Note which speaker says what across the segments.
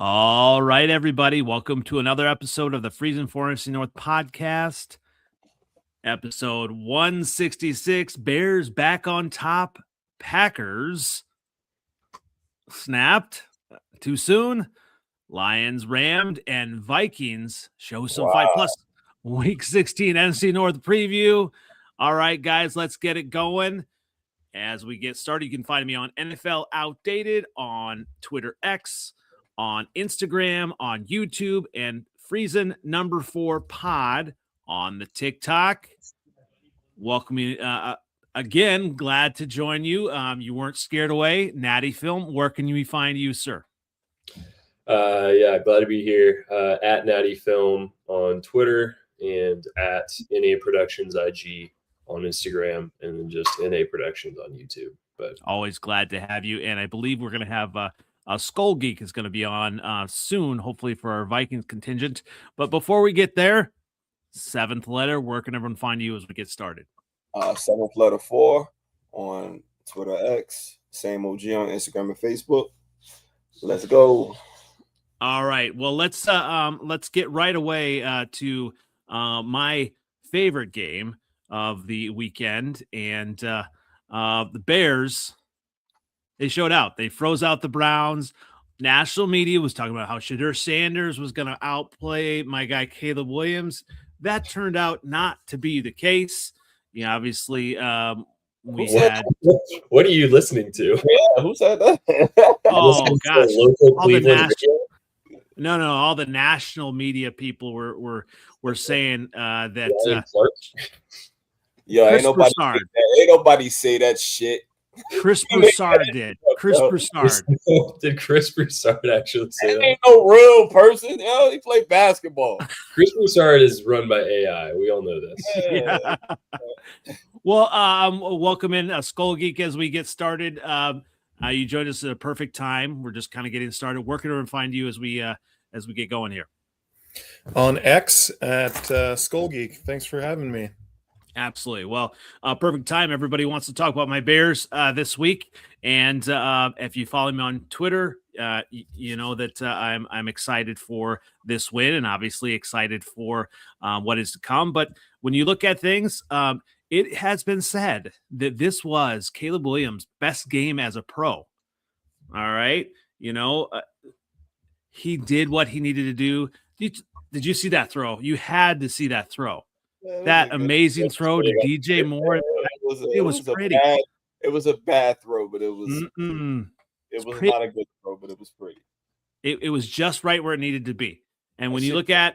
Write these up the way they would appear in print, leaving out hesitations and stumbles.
Speaker 1: All right, everybody. Welcome to another episode of the Freezin NFC North Podcast. Episode 166. Bears back on top. Packers snapped too soon. Lions rammed, and Vikings show some fight. Plus, Week 16 NFC North preview. All right, guys, let's get it going. As we get started, you can find me on NFLOutdated on Twitter X, on Instagram, on YouTube, and Freezin 4 Pod on the TikTok. Welcome again. Glad to join you. You weren't scared away. Natty Film, where can we find you, sir?
Speaker 2: Yeah, glad to be here. At Natty Film on Twitter and at NA Productions IG on Instagram, and then just NA Productions on YouTube. But
Speaker 1: always glad to have you. And I believe we're going to have Skull Geek is going to be on soon, hopefully for our Vikings contingent. But before we get there, seventh letter, where can everyone find you as we get started?
Speaker 3: Seventh letter 4 on Twitter X, same OG on Instagram and Facebook. Let's go.
Speaker 1: All right. Well, let's get right away to my favorite game of the weekend, and the Bears. They showed out. They froze out the Browns. National media was talking about how Shadur Sanders was going to outplay my guy Caleb Williams. That turned out not to be the case. Yeah, obviously, we had.
Speaker 2: What are you listening to?
Speaker 3: Yeah, who said that?
Speaker 1: Oh gosh, all the national media people were saying that.
Speaker 3: Yeah, ain't nobody say that shit.
Speaker 1: Chris Broussard did. Chris Broussard.
Speaker 2: Did Chris Broussard actually say that?
Speaker 3: Ain't no real person. He played basketball.
Speaker 2: Chris Broussard is run by AI. We all know this.
Speaker 1: Yeah. Well, welcome in Skull Geek as we get started. You joined us at a perfect time. We're just kind of getting started. Where can everyone find you as we get going here?
Speaker 4: On X at Skull Geek. Thanks for having me.
Speaker 1: Absolutely. Well, perfect time. Everybody wants to talk about my Bears this week, and if you follow me on Twitter, you know that I'm excited for this win, and obviously excited for what is to come. But when you look at things, it has been said that this was Caleb Williams' best game as a pro. All right, he did what he needed to do. Did you see that throw? You had to see that throw. That amazing throw to DJ Moore. It was pretty.
Speaker 3: It was a bad throw, but it was not a good throw, but it was pretty.
Speaker 1: It was just right where it needed to be. And when you look at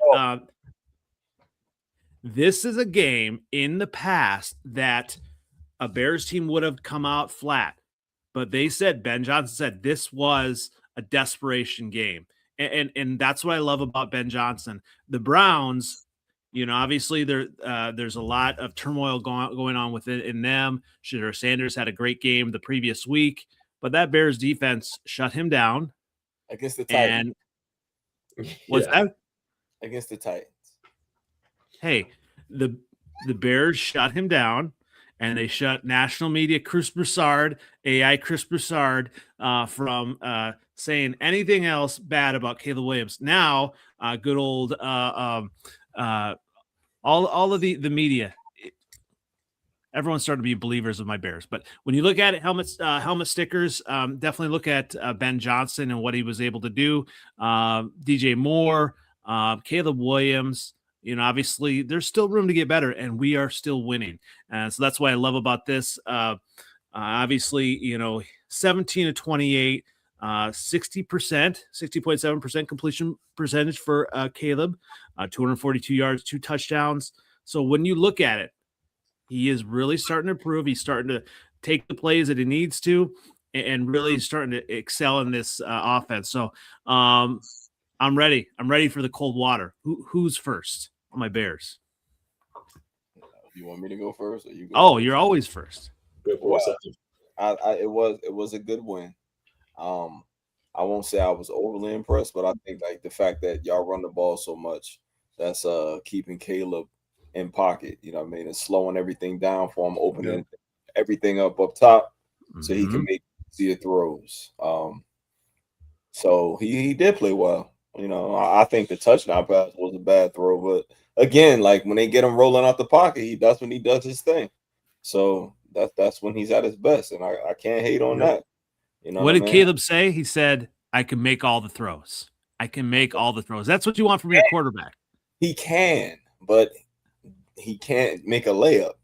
Speaker 1: this is a game in the past that a Bears team would have come out flat. But Ben Johnson said this was a desperation game. And that's what I love about Ben Johnson. The Browns, obviously there's a lot of turmoil going on within them. Shadur Sanders had a great game the previous week, but that Bears defense shut him down
Speaker 3: against the Titans.
Speaker 1: What's that?
Speaker 3: Against the Titans.
Speaker 1: Hey, the Bears shut him down, and they shut national media Chris Broussard, AI Chris Broussard, from saying anything else bad about Caleb Williams. Now, good old all of the media, everyone started to be believers of my Bears. But when you look at it, helmet stickers, definitely look at Ben Johnson and what he was able to do. DJ Moore, Caleb Williams, obviously there's still room to get better, and we are still winning. So that's what I love about this. Obviously, 17 to 28, 60.7% completion percentage for Caleb, 242 yards, 2 touchdowns. So when you look at it, he is really starting to improve. He's starting to take the plays that he needs to, and really starting to excel in this offense. So I'm ready. I'm ready for the cold water. Who's first on my Bears?
Speaker 3: You want me to go first? Or you
Speaker 1: go first? You're always first.
Speaker 3: It was a good win. I won't say I was overly impressed, but I think the fact that y'all run the ball so much, that's keeping Caleb in pocket. And slowing everything down for him, opening everything up top, so he can make easier throws. So he did play well. You know, I think the touchdown pass was a bad throw, but again, like when they get him rolling out the pocket, that's when he does his thing. So that's when he's at his best, and I can't hate on that. You know
Speaker 1: what
Speaker 3: what
Speaker 1: did
Speaker 3: I mean?
Speaker 1: Caleb say? He said, "I can make all the throws. I can make all the throws." That's what you want from your quarterback.
Speaker 3: He can, but he can't make a layup.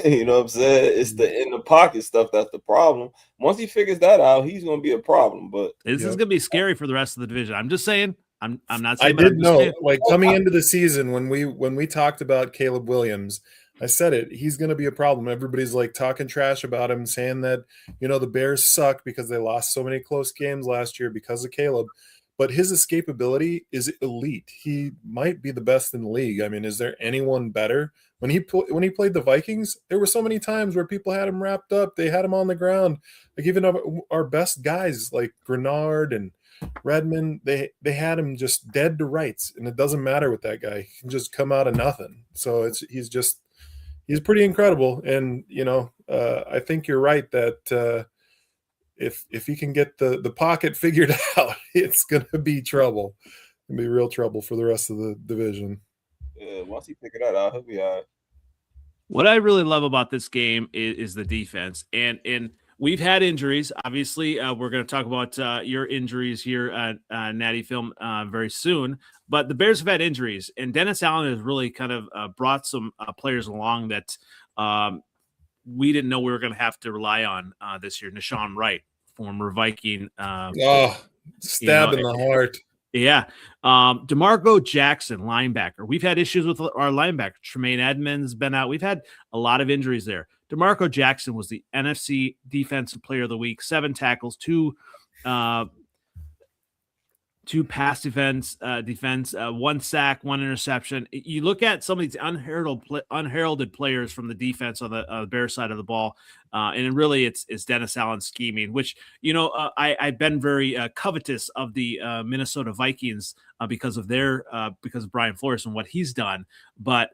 Speaker 3: You know what I'm saying? It's the in the pocket stuff that's the problem. Once he figures that out, he's going to be a problem. But
Speaker 1: this is going to be scary for the rest of the division. I'm just saying. I'm not
Speaker 4: I
Speaker 1: saying.
Speaker 4: did know, like coming into the season when we talked about Caleb Williams, I said it. He's going to be a problem. Everybody's like talking trash about him, saying that the Bears suck because they lost so many close games last year because of Caleb. But his escapability is elite. He might be the best in the league. I mean, is there anyone better? When he played the Vikings, there were so many times where people had him wrapped up. They had him on the ground. Like even our best guys like Grenard and Redmond, they had him just dead to rights, and it doesn't matter with that guy. He can just come out of nothing. So he's pretty incredible. And I think you're right that if he can get the pocket figured out, it's gonna be trouble. It's gonna be real trouble for the rest of the division.
Speaker 3: Once he figure that out, he'll be all right.
Speaker 1: What I really love about this game is the defense, and we've had injuries. Obviously, we're going to talk about your injuries here at Natty Film very soon. But the Bears have had injuries, and Dennis Allen has really kind of brought some players along that we didn't know we were going to have to rely on this year. Nashawn Wright, former Viking.
Speaker 4: Stab in the heart.
Speaker 1: Yeah. DeMarco Jackson, linebacker. We've had issues with our linebacker. Tremaine Edmonds been out. We've had a lot of injuries there. DeMarco Jackson was the NFC Defensive Player of the Week, 7 tackles, 2 pass defense, 1 sack, 1 interception. You look at some of these unheralded players from the defense on the Bears side of the ball, and really it's Dennis Allen scheming, which I've been very covetous of the Minnesota Vikings because of Brian Flores and what he's done. But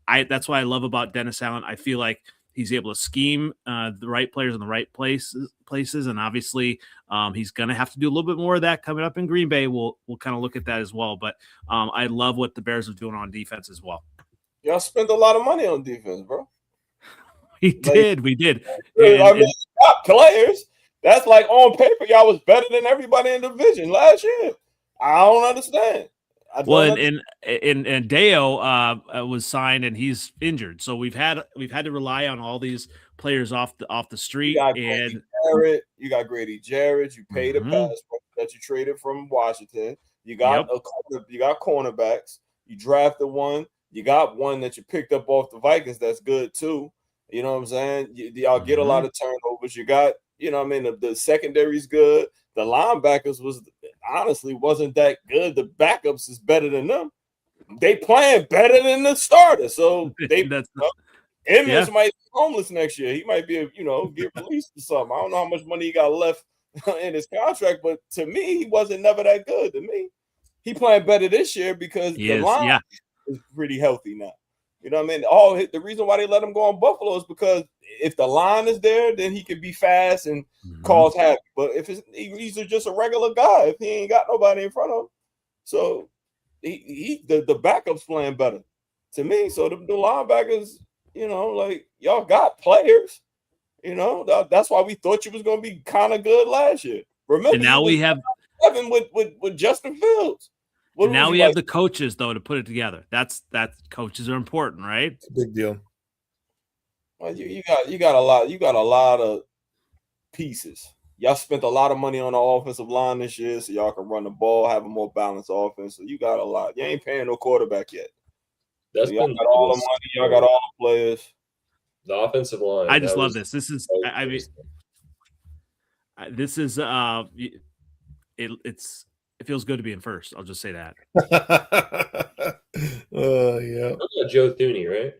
Speaker 1: that's what I love about Dennis Allen. I feel like he's able to scheme the right players in the right places, and obviously he's going to have to do a little bit more of that coming up in Green Bay. We'll kind of look at that as well. But I love what the Bears are doing on defense as well.
Speaker 3: Y'all spent a lot of money on defense, bro.
Speaker 1: We did.
Speaker 3: I mean, top players. That's like on paper, y'all was better than everybody in the division last year. I don't understand.
Speaker 1: And Deo was signed and he's injured, so we've had to rely on all these players off the street.
Speaker 3: You got Grady Jarrett. You paid a pass that you traded from Washington. You got you got cornerbacks. You drafted one. You got one that you picked up off the Vikings. That's good too. You know what I'm saying? Y'all get a lot of turnovers. You got, the secondary's good. The linebackers wasn't that good. The backups is better than them. They playing better than the starter. So Emmons might be homeless next year. He might be, get released or something. I don't know how much money he got left in his contract, but to me, he wasn't never that good. To me, he playing better this year because the line is pretty healthy now. You know what I mean? The reason why they let him go on Buffalo is because if the line is there, then he can be fast and cause havoc. But if he's just a regular guy, if he ain't got nobody in front of him, so the backup's playing better to me. So the linebackers, y'all got players. That's why we thought you was gonna be kind of good last year. Remember,
Speaker 1: and now we have
Speaker 3: Evan with Justin Fields.
Speaker 1: Now we have the coaches though to put it together. That's coaches are important, right?
Speaker 4: It's a big deal.
Speaker 3: Well, you got a lot. You got a lot of pieces. Y'all spent a lot of money on the offensive line this year, so y'all can run the ball, have a more balanced offense. So you got a lot. You ain't paying no quarterback yet. Y'all got all the money. Y'all got all the players.
Speaker 2: The offensive line.
Speaker 1: I just love this. This is. It feels good to be in first. I'll just say that.
Speaker 4: Yeah.
Speaker 2: Joe Thuney, right?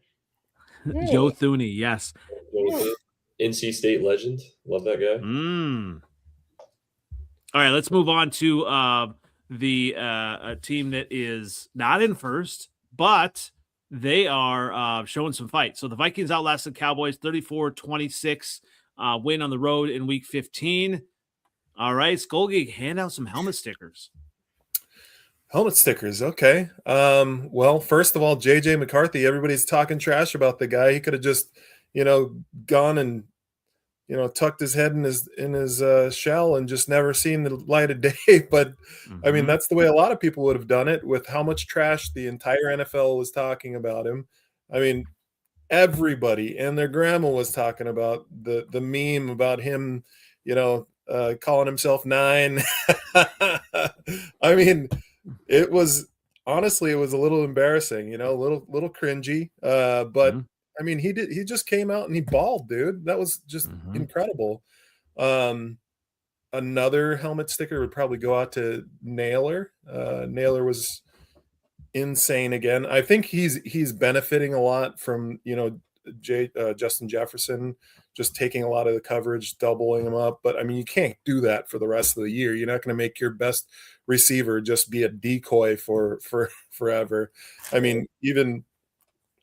Speaker 1: Yeah. Joe Thuney, yes.
Speaker 2: NC State legend. Love that guy.
Speaker 1: All right, let's move on to the team that is not in first, but they are showing some fight. So the Vikings outlasted Cowboys 34-26, win on the road in Week 15. All right, Skull Geek, hand out some helmet stickers.
Speaker 4: Helmet stickers, okay. Well, first of all, JJ McCarthy, everybody's talking trash about the guy. He could have just, gone and tucked his head in his shell and just never seen the light of day. But I mean, that's the way a lot of people would have done it, with how much trash the entire NFL was talking about him. I mean, everybody and their grandma was talking about the meme about him, calling himself 9. I mean, it was honestly, it was a little embarrassing, a little cringy. But I mean, he just came out and he balled, dude. That was just incredible. Another helmet sticker would probably go out to Naylor. Naylor was insane again. I think he's benefiting a lot from, Justin Jefferson just taking a lot of the coverage, doubling him up. But I mean, you can't do that for the rest of the year. You're not going to make your best receiver just be a decoy for forever. I mean, even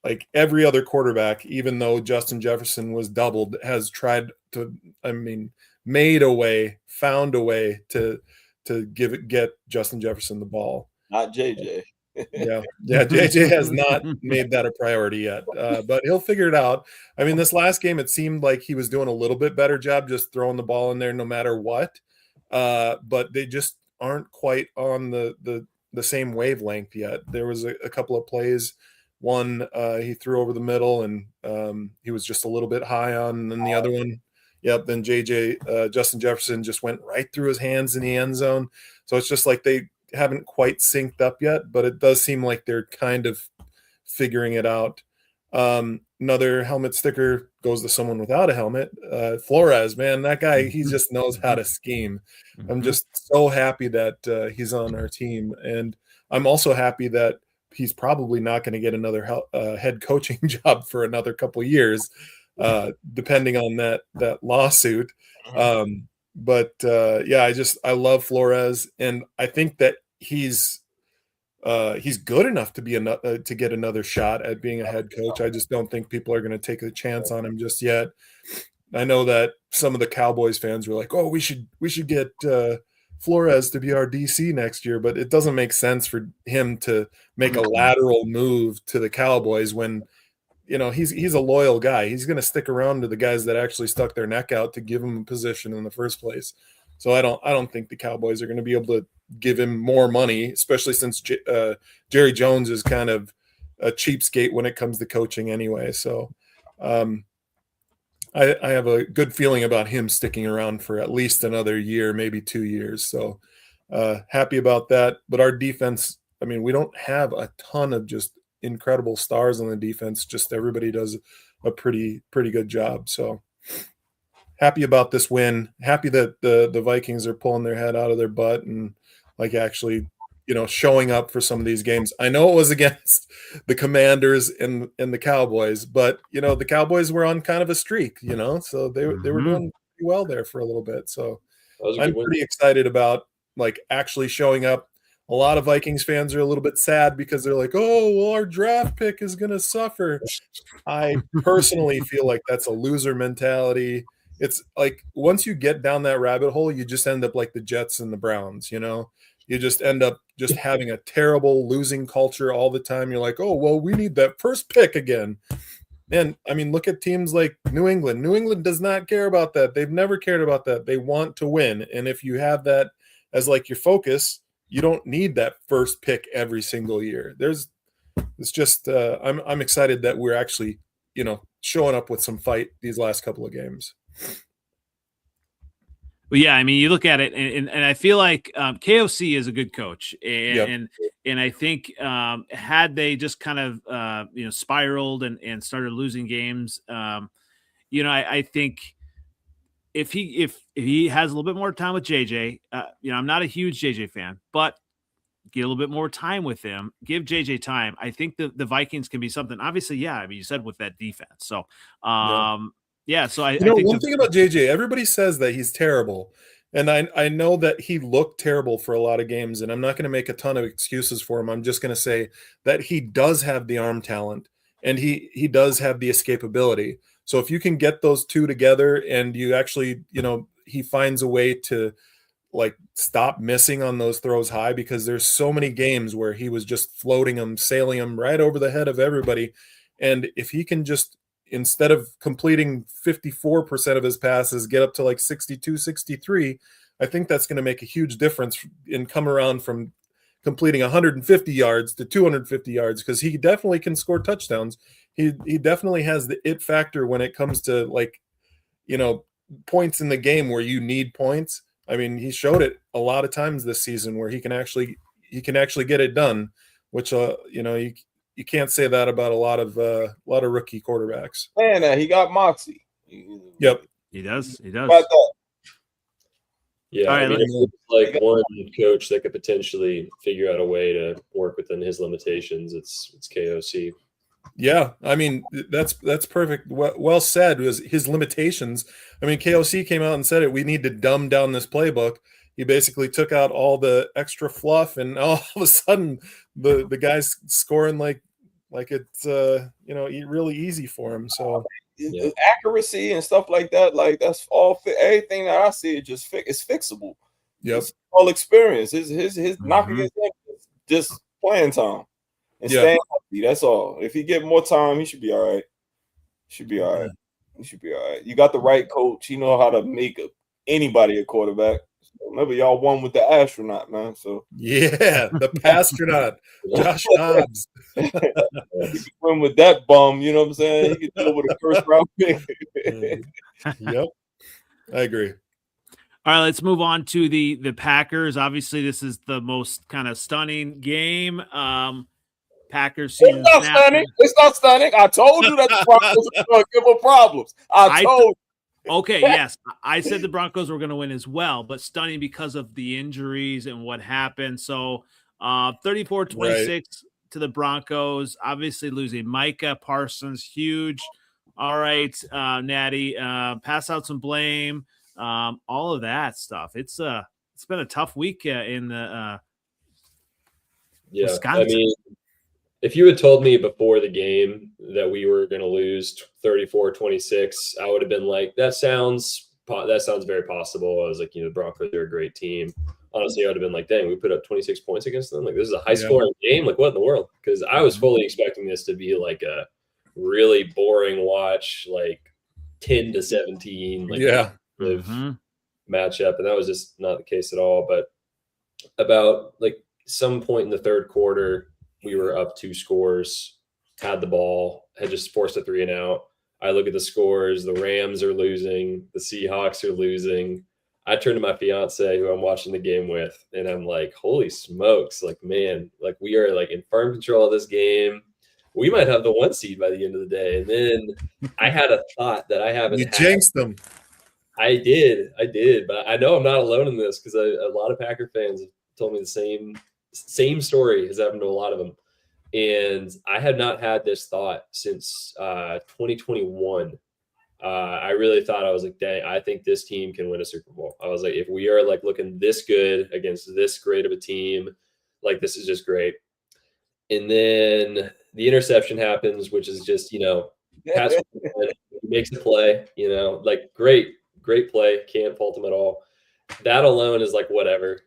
Speaker 4: like every other quarterback, even though Justin Jefferson was doubled, has tried to, found a way to get Justin Jefferson the ball.
Speaker 3: Not JJ.
Speaker 4: Yeah, JJ has not made that a priority yet, but he'll figure it out. I mean, this last game, it seemed like he was doing a little bit better job just throwing the ball in there no matter what, but they just aren't quite on the same wavelength yet. There was a couple of plays. One, he threw over the middle, and he was just a little bit high on, and then the other one, then Justin Jefferson just went right through his hands in the end zone. So it's just like they haven't quite synced up yet, but it does seem like they're kind of figuring it out. Another helmet sticker goes to someone without a helmet. Flores, man, that guy, he just knows how to scheme. I'm just so happy that he's on our team. And I'm also happy that he's probably not going to get another head coaching job for another couple of years, depending on that lawsuit. But I love Flores, and I think that he's good enough to be to get another shot at being a head coach. I just don't think people are going to take a chance on him just yet. I know that some of the Cowboys fans were like, "Oh, we should get Flores to be our DC next year," but it doesn't make sense for him to make a lateral move to the Cowboys when he's a loyal guy. He's going to stick around to the guys that actually stuck their neck out to give him a position in the first place. So I don't think the Cowboys are going to be able to give him more money, especially since Jerry Jones is kind of a cheapskate when it comes to coaching anyway. So I have a good feeling about him sticking around for at least another year, maybe 2 years. So happy about that. But our defense, I mean, we don't have a ton of just incredible stars on the defense. Just everybody does a pretty good job. So happy about this win. Happy that the Vikings are pulling their head out of their butt and like actually, showing up for some of these games. I know it was against the Commanders and the Cowboys, but the Cowboys were on kind of a streak, so they were doing pretty well there for a little bit. So I'm pretty excited about like actually showing up. A lot of Vikings fans are a little bit sad because they're like, "Oh, well, our draft pick is going to suffer." I personally feel like that's a loser mentality. It's like once you get down that rabbit hole, you just end up like the Jets and the Browns, You just end up just having a terrible losing culture all the time. You're like, "Oh, well, we need that first pick again." And I mean, look at teams like New England. New England does not care about that. They've never cared about that. They want to win. And if you have that as like your focus, you don't need that first pick every single year. I'm excited that we're actually, showing up with some fight these last couple of games.
Speaker 1: Well, yeah, I mean, you look at it, and I feel like KOC is a good coach, and I think had they just kind of spiraled and started losing games, I think if he has a little bit more time with JJ, I'm not a huge JJ fan, but get a little bit more time with him, give JJ time. I think the Vikings can be something. Obviously, yeah. I mean, you said with that defense. So, So I think
Speaker 4: one thing about JJ, everybody says that he's terrible, and I know that he looked terrible for a lot of games, and I'm not going to make a ton of excuses for him. I'm just going to say that he does have the arm talent, and he does have the escapability. So if you can get those two together, and you actually, he finds a way to like stop missing on those throws high, because there's so many games where he was just floating them, sailing them right over the head of everybody. And if he can just, instead of completing 54% of his passes, get up to like 62, 63, I think that's going to make a huge difference and come around from completing 150 yards to 250 yards, because he definitely can score touchdowns. He definitely has the it factor when it comes to, like, points in the game where you need points. I mean, he showed it a lot of times this season where he can actually get it done, which you can't say that about a lot of rookie quarterbacks.
Speaker 3: Man, he got moxie.
Speaker 4: Yep,
Speaker 1: he does.
Speaker 2: Yeah,
Speaker 1: right,
Speaker 2: it's like one coach that could potentially figure out a way to work within his limitations. It's KOC.
Speaker 4: Yeah, I mean, that's perfect. Well said. Was his limitations. I mean, KOC came out and said it. We need to dumb down this playbook. He basically took out all the extra fluff, and all of a sudden, the guy's scoring like it's really easy for him. So
Speaker 3: accuracy and stuff like that, like that's all. Everything that I see, it's fixable.
Speaker 4: Yep,
Speaker 3: it's all experience. His knocking his head, just playing time and staying healthy. That's all. If he get more time, he should be all right. He should be all right. You got the right coach. You know how to make anybody a quarterback. So remember, y'all won with the astronaut, man. So
Speaker 4: yeah, the astronaut, Josh Dobbs.
Speaker 3: He could win with that bum. You know what I'm saying? He could deal with a first round pick.
Speaker 4: Yep, I agree.
Speaker 1: All right, let's move on to the Packers. Obviously, this is the most kind of stunning game. Packers season.
Speaker 3: It's not stunning. I told you that the Broncos are going to give them problems. I told you.
Speaker 1: Okay, yes. I said the Broncos were going to win as well, but stunning because of the injuries and what happened. So 34-26 to the Broncos, obviously losing Micah Parsons, huge. All right, Natty, pass out some blame, all of that stuff. It's been a tough week in the Wisconsin.
Speaker 2: I mean, if you had told me before the game that we were going to lose 34-26, I would have been like, that sounds very possible. I was like, the Broncos are a great team. Honestly, I would have been like, dang, we put up 26 points against them. Like, this is a high-scoring game. Like, what in the world? Because I was fully expecting this to be like a really boring watch, like 10-17, like matchup, and that was just not the case at all. But about like some point in the third quarter, we were up 2 scores, had the ball, had just forced a 3 and out. I look at the scores. The Rams are losing. The Seahawks are losing. I turn to my fiance, who I'm watching the game with, and I'm like, holy smokes. Like, man, like we are like in firm control of this game. We might have the 1 seed by the end of the day. And then I had a thought that I haven't had.
Speaker 4: You jinxed them.
Speaker 2: I did. But I know I'm not alone in this, because a lot of Packer fans have told me the same story has happened to a lot of them. And I had not had this thought since 2021. I really thought, I was like, dang, I think this team can win a Super Bowl. I was like, if we are like looking this good against this great of a team, like this is just great. And then the interception happens, which is just, Pat's makes a play, like great play. Can't fault him at all. That alone is like, whatever,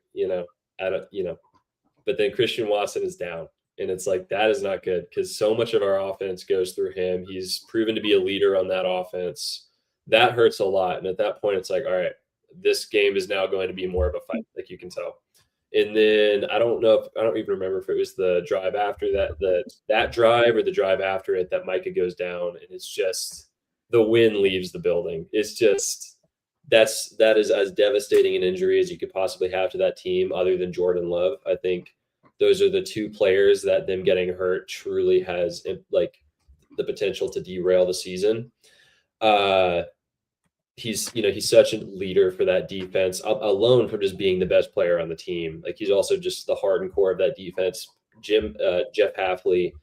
Speaker 2: but then Christian Watson is down, and it's like, that is not good, because so much of our offense goes through him. He's proven to be a leader on that offense. That hurts a lot. And at that point, it's like, all right, this game is now going to be more of a fight, like you can tell. And then I don't even remember if it was the drive after that drive or the drive after it that Micah goes down, and it's just the wind leaves the building. It's just that is as devastating an injury as you could possibly have to that team, other than Jordan Love. I think those are the 2 players that them getting hurt truly has like the potential to derail the season. He's such a leader for that defense, alone for just being the best player on the team. Like, he's also just the heart and core of that defense. Jeff Hafley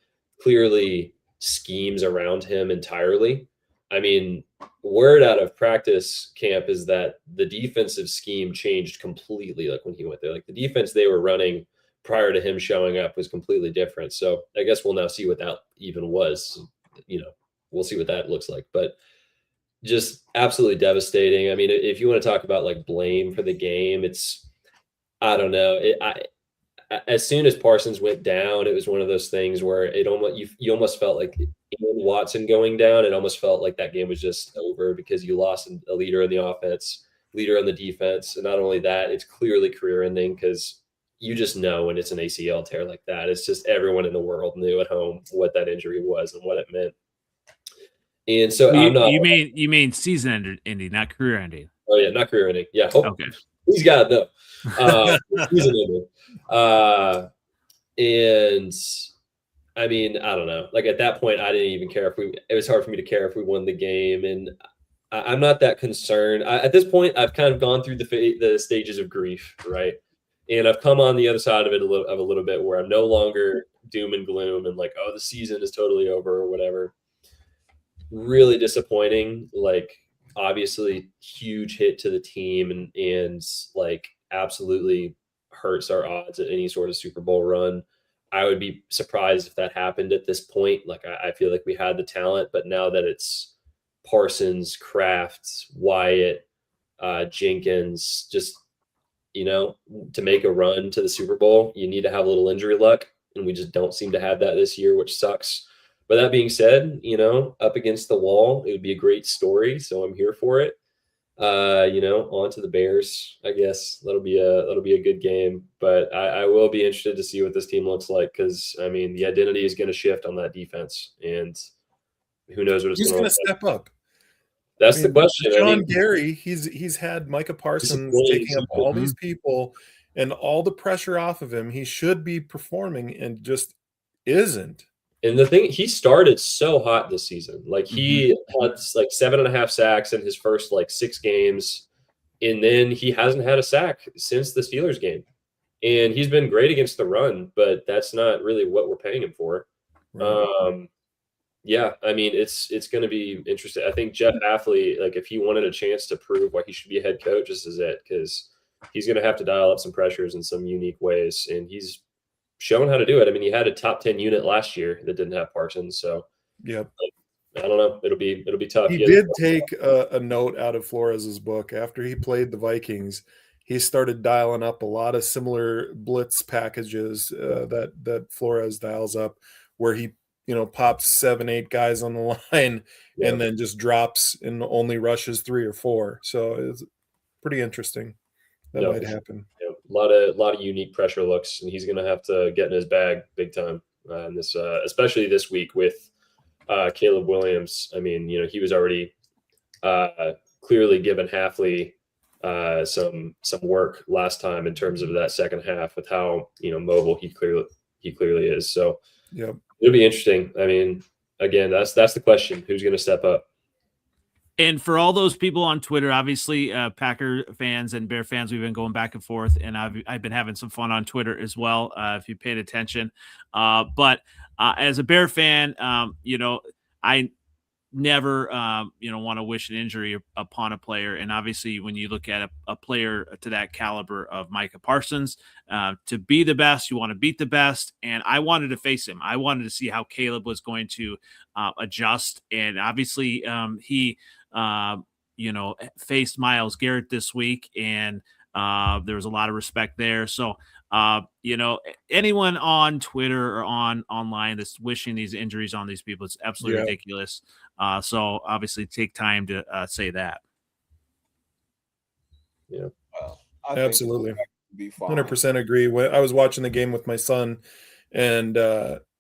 Speaker 2: clearly schemes around him entirely. I mean, word out of practice camp is that the defensive scheme changed completely. Like when he went there, like the defense they were running prior to him showing up was completely different. So I guess we'll now see what that even was. We'll see what that looks like, but just absolutely devastating. I mean, if you want to talk about like blame for the game, it's I don't know. As soon as Parsons went down, it was one of those things where it almost you almost felt like Watson going down. It almost felt like that game was just over because you lost a leader in the offense, leader in the defense, and not only that, it's clearly career-ending because you just know when it's an ACL tear like that. It's just everyone in the world knew at home what that injury was and what it meant. And so
Speaker 1: you mean season ending, not career ending.
Speaker 2: Oh yeah, not career ending. Yeah.
Speaker 1: Okay.
Speaker 2: He's got it though. Season ending. And I mean, I don't know. Like at that point, I didn't even care it was hard for me to care if we won the game. And I'm not that concerned. At this point, I've kind of gone through the stages of grief, right? And I've come on the other side of it a little bit where I'm no longer doom and gloom and like, oh, the season is totally over or whatever. Really disappointing. Like, obviously, huge hit to the team and like absolutely hurts our odds at any sort of Super Bowl run. I would be surprised if that happened at this point. Like, I feel like we had the talent, but now that it's Parsons, Kraft, Wyatt, Jenkins, just, to make a run to the Super Bowl, you need to have a little injury luck, and we just don't seem to have that this year, which sucks. But that being said, up against the wall, it would be a great story, so I'm here for it. On to the Bears, I guess. That'll be a good game. But I will be interested to see what this team looks like because, I mean, the identity is going to shift on that defense, and who knows what it's going to
Speaker 4: step up.
Speaker 2: That's the question.
Speaker 4: John Gary, he's had Micah Parsons taking up all these people and all the pressure off of him. He should be performing and just isn't.
Speaker 2: And the thing, he started so hot this season. Like he had like 7.5 sacks in his first like 6 games. And then he hasn't had a sack since the Steelers game. And he's been great against the run, but that's not really what we're paying him for. Right. Yeah, I mean, it's going to be interesting. I think Jeff Hafley, like if he wanted a chance to prove why he should be a head coach, this is it, because he's going to have to dial up some pressures in some unique ways. And he's shown how to do it. I mean, he had a top 10 unit last year that didn't have Parsons. So,
Speaker 4: yep.
Speaker 2: I don't know. It'll be tough.
Speaker 4: He did take a note out of Flores's book after he played the Vikings. He started dialing up a lot of similar blitz packages that Flores dials up, where he pops 7-8 guys on the line and then just drops and only rushes 3 or 4. So it's pretty interesting. That might happen.
Speaker 2: Yep. A lot of unique pressure looks, and he's going to have to get in his bag big time. And this, especially this week with Caleb Williams. I mean, he was already clearly given Hafley some work last time in terms of that second half with how mobile he clearly is. So
Speaker 4: yep.
Speaker 2: It'll be interesting. I mean, again, that's the question: who's going to step up?
Speaker 1: And for all those people on Twitter, obviously Packer fans and Bear fans, we've been going back and forth, and I've been having some fun on Twitter as well. If you paid attention, but as a Bear fan, I never want to wish an injury upon a player. And obviously when you look at a player to that caliber of Micah Parsons, to be the best, you want to beat the best. And I wanted to face him. I wanted to see how Caleb was going to adjust. And obviously he faced Myles Garrett this week, and there was a lot of respect there. So anyone on Twitter or online that's wishing these injuries on these people, it's absolutely ridiculous. So obviously take time to say that.
Speaker 2: Yeah,
Speaker 4: absolutely. 100% agree. When I was watching the game with my son, and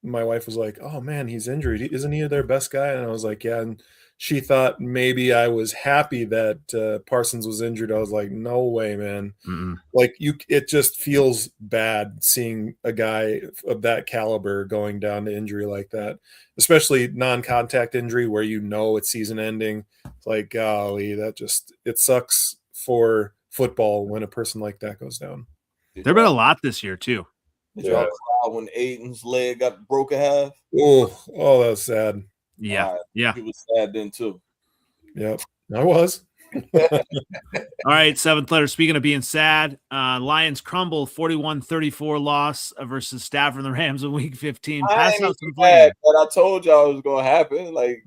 Speaker 4: my wife was like, "Oh man, he's injured. Isn't he their best guy?" And I was like, "Yeah." And she thought maybe I was happy that Parsons was injured. I was like, "No way, man!"
Speaker 1: Mm-mm.
Speaker 4: Like it just feels bad seeing a guy of that caliber going down to injury like that, especially non-contact injury where it's season-ending. It's like, golly, it sucks for football when a person like that goes down.
Speaker 1: There've been a lot this year too.
Speaker 3: Did y'all cry when Aiden's leg got broke in half?
Speaker 4: Oh, that was sad.
Speaker 1: Yeah.
Speaker 3: He was sad then too.
Speaker 4: Yep, I was.
Speaker 1: All right, 7th letter. Speaking of being sad, Lions crumble 41-34 loss versus Stafford and the Rams in Week 15. Pass out some
Speaker 3: flag. But I told y'all it was going to happen. Like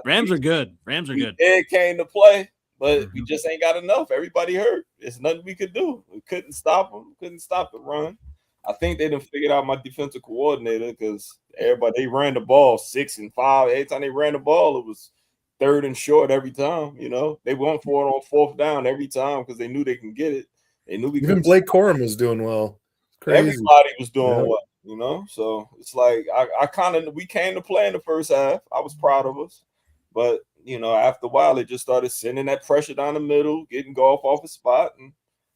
Speaker 1: Rams are good. Rams are good.
Speaker 3: Ed came to play. but we just ain't got enough. Everybody hurt. There's nothing we could do. We couldn't stop them. Couldn't stop the run. I think they done figured out my defensive coordinator because they ran the ball 6 and 5. Every time they ran the ball, it was 3rd and short every time. You know, they went for it on 4th down every time because they knew they can get it. They knew
Speaker 4: even Blake Corum was doing well. Crazy.
Speaker 3: Everybody was doing well, you know. So it's like we came to play in the first half. I was proud of us, but you know, after a while, they just started sending that pressure down the middle, getting Goff off his spot, and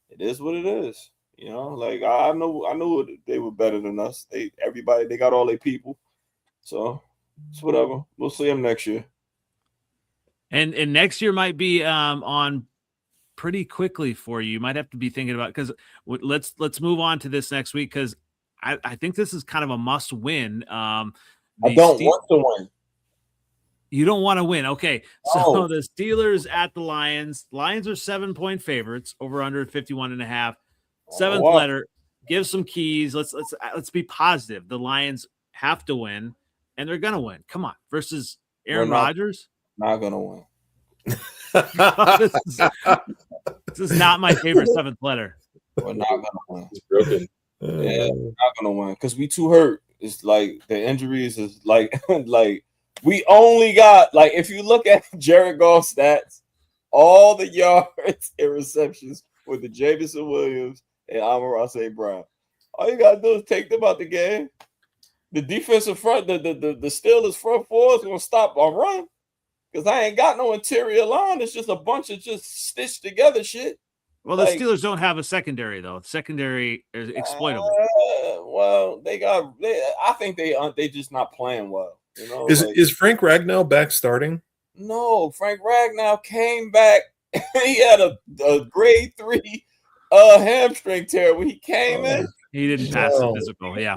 Speaker 3: it is what it is. You know, like I knew they were better than us. They got all their people, so it's whatever. We'll see them next year.
Speaker 1: And next year might be on pretty quickly for you. You might have to be thinking about, because let's move on to this next week, because I think this is kind of a must win.
Speaker 3: I don't want to win.
Speaker 1: You don't want to win. Okay. So the Steelers at the Lions. Lions are 7-point favorites, over under 51.5. Seventh letter. Give some keys. Let's be positive. The Lions have to win, and they're gonna win. Come on. Versus Aaron Rodgers.
Speaker 3: Not gonna win.
Speaker 1: This is not my favorite 7th letter.
Speaker 3: We're not gonna win. It's broken. Yeah, we're not gonna win because we too hurt. It's like the injuries is like we only got, like, if you look at Jared Goff's stats, all the yards and receptions with the Jameson Williams and Amon-Ra St. Brown. All you gotta do is take them out the game. The defensive front, the Steelers front four is gonna stop our run. Because I ain't got no interior line. It's just a bunch of just stitched together shit.
Speaker 1: Well, the Steelers don't have a secondary, though. Secondary is exploitable.
Speaker 3: Well, I think they just not playing well. You know,
Speaker 4: is Frank Ragnow back starting?
Speaker 3: No, Frank Ragnow came back. He had a grade 3 hamstring tear when he came in.
Speaker 1: He didn't pass the physical. Yeah.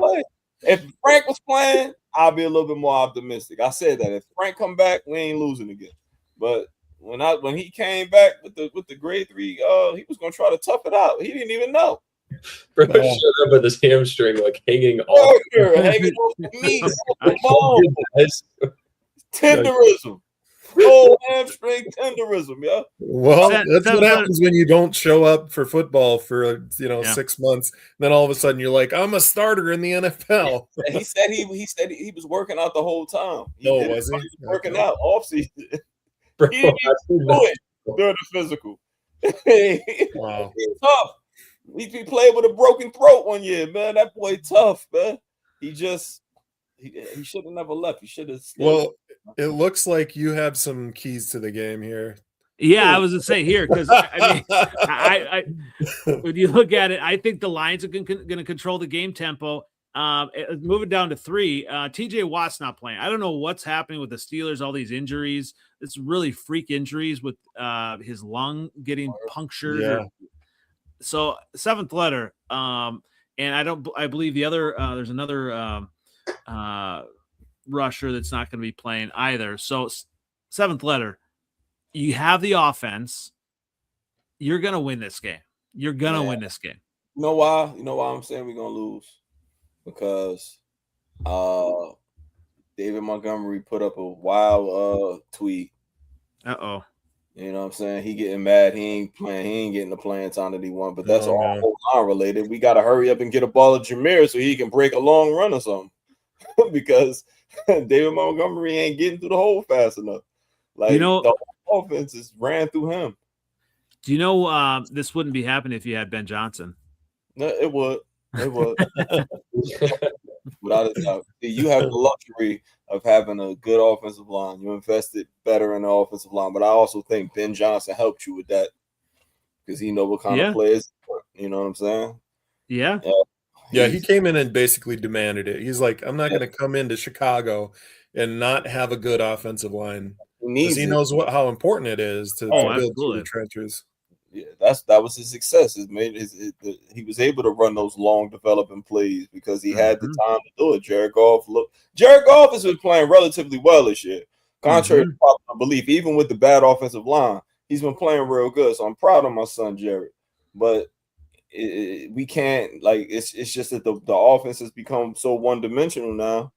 Speaker 3: If Frank was playing, I'll be a little bit more optimistic. I said that if Frank come back, we ain't losing again. But when he came back with the grade 3, he was gonna try to tough it out. He didn't even know.
Speaker 2: Bro showed up with his hamstring like hanging off
Speaker 3: the meat. Tenderism. Oh, hamstring tenderism, yeah.
Speaker 4: Well, that's what happens when you don't show up for football for 6 months. Then all of a sudden you're like, I'm a starter in the NFL.
Speaker 3: He said he was working out the whole time.
Speaker 4: Was he?
Speaker 3: Working out off season. He didn't even do it during the physical. Wow. He's tough. He played with a broken throat one year, man. That boy tough, man. He should have never left. He should have stayed.
Speaker 4: Well, it looks like you have some keys to the game here.
Speaker 1: Yeah, I was going to say here, because I when you look at it, I think the Lions are going to control the game tempo. Moving down to 3, TJ Watt's not playing. I don't know what's happening with the Steelers, all these injuries. It's really freak injuries with his lung getting punctured.
Speaker 4: Yeah.
Speaker 1: So 7th letter. And I believe the other, there's another rusher that's not going to be playing either. So 7th letter, you have the offense. You're going to win this game. You're going to win this game.
Speaker 3: You know why? You know why I'm saying we're going to lose? Because David Montgomery put up a wild tweet.
Speaker 1: Uh-oh.
Speaker 3: You know what I'm saying? He getting mad. He ain't playing. He ain't getting the playing time that he want. But that's all line related. We got to hurry up and get a ball of Jameer so he can break a long run or something. Because David Montgomery ain't getting through the hole fast enough. Like, the offense is ran through him.
Speaker 1: Do you know this wouldn't be happening if you had Ben Johnson?
Speaker 3: No, it would. It would. Without a doubt. You have the luxury of having a good offensive line. You invested better in the offensive line. But I also think Ben Johnson helped you with that because he know what kind of players. You know what I'm saying?
Speaker 1: Yeah.
Speaker 4: Yeah, he came in and basically demanded it. He's like, I'm not going to come into Chicago and not have a good offensive line. Because he knows how important it is to build through the trenches.
Speaker 3: Yeah, that was his success. He was able to run those long developing plays because he had the time to do it. Jared Goff has been playing relatively well this year, contrary to popular belief. Even with the bad offensive line, he's been playing real good. So I'm proud of my son Jared. But we can't, like, it's just that the offense has become so one dimensional now.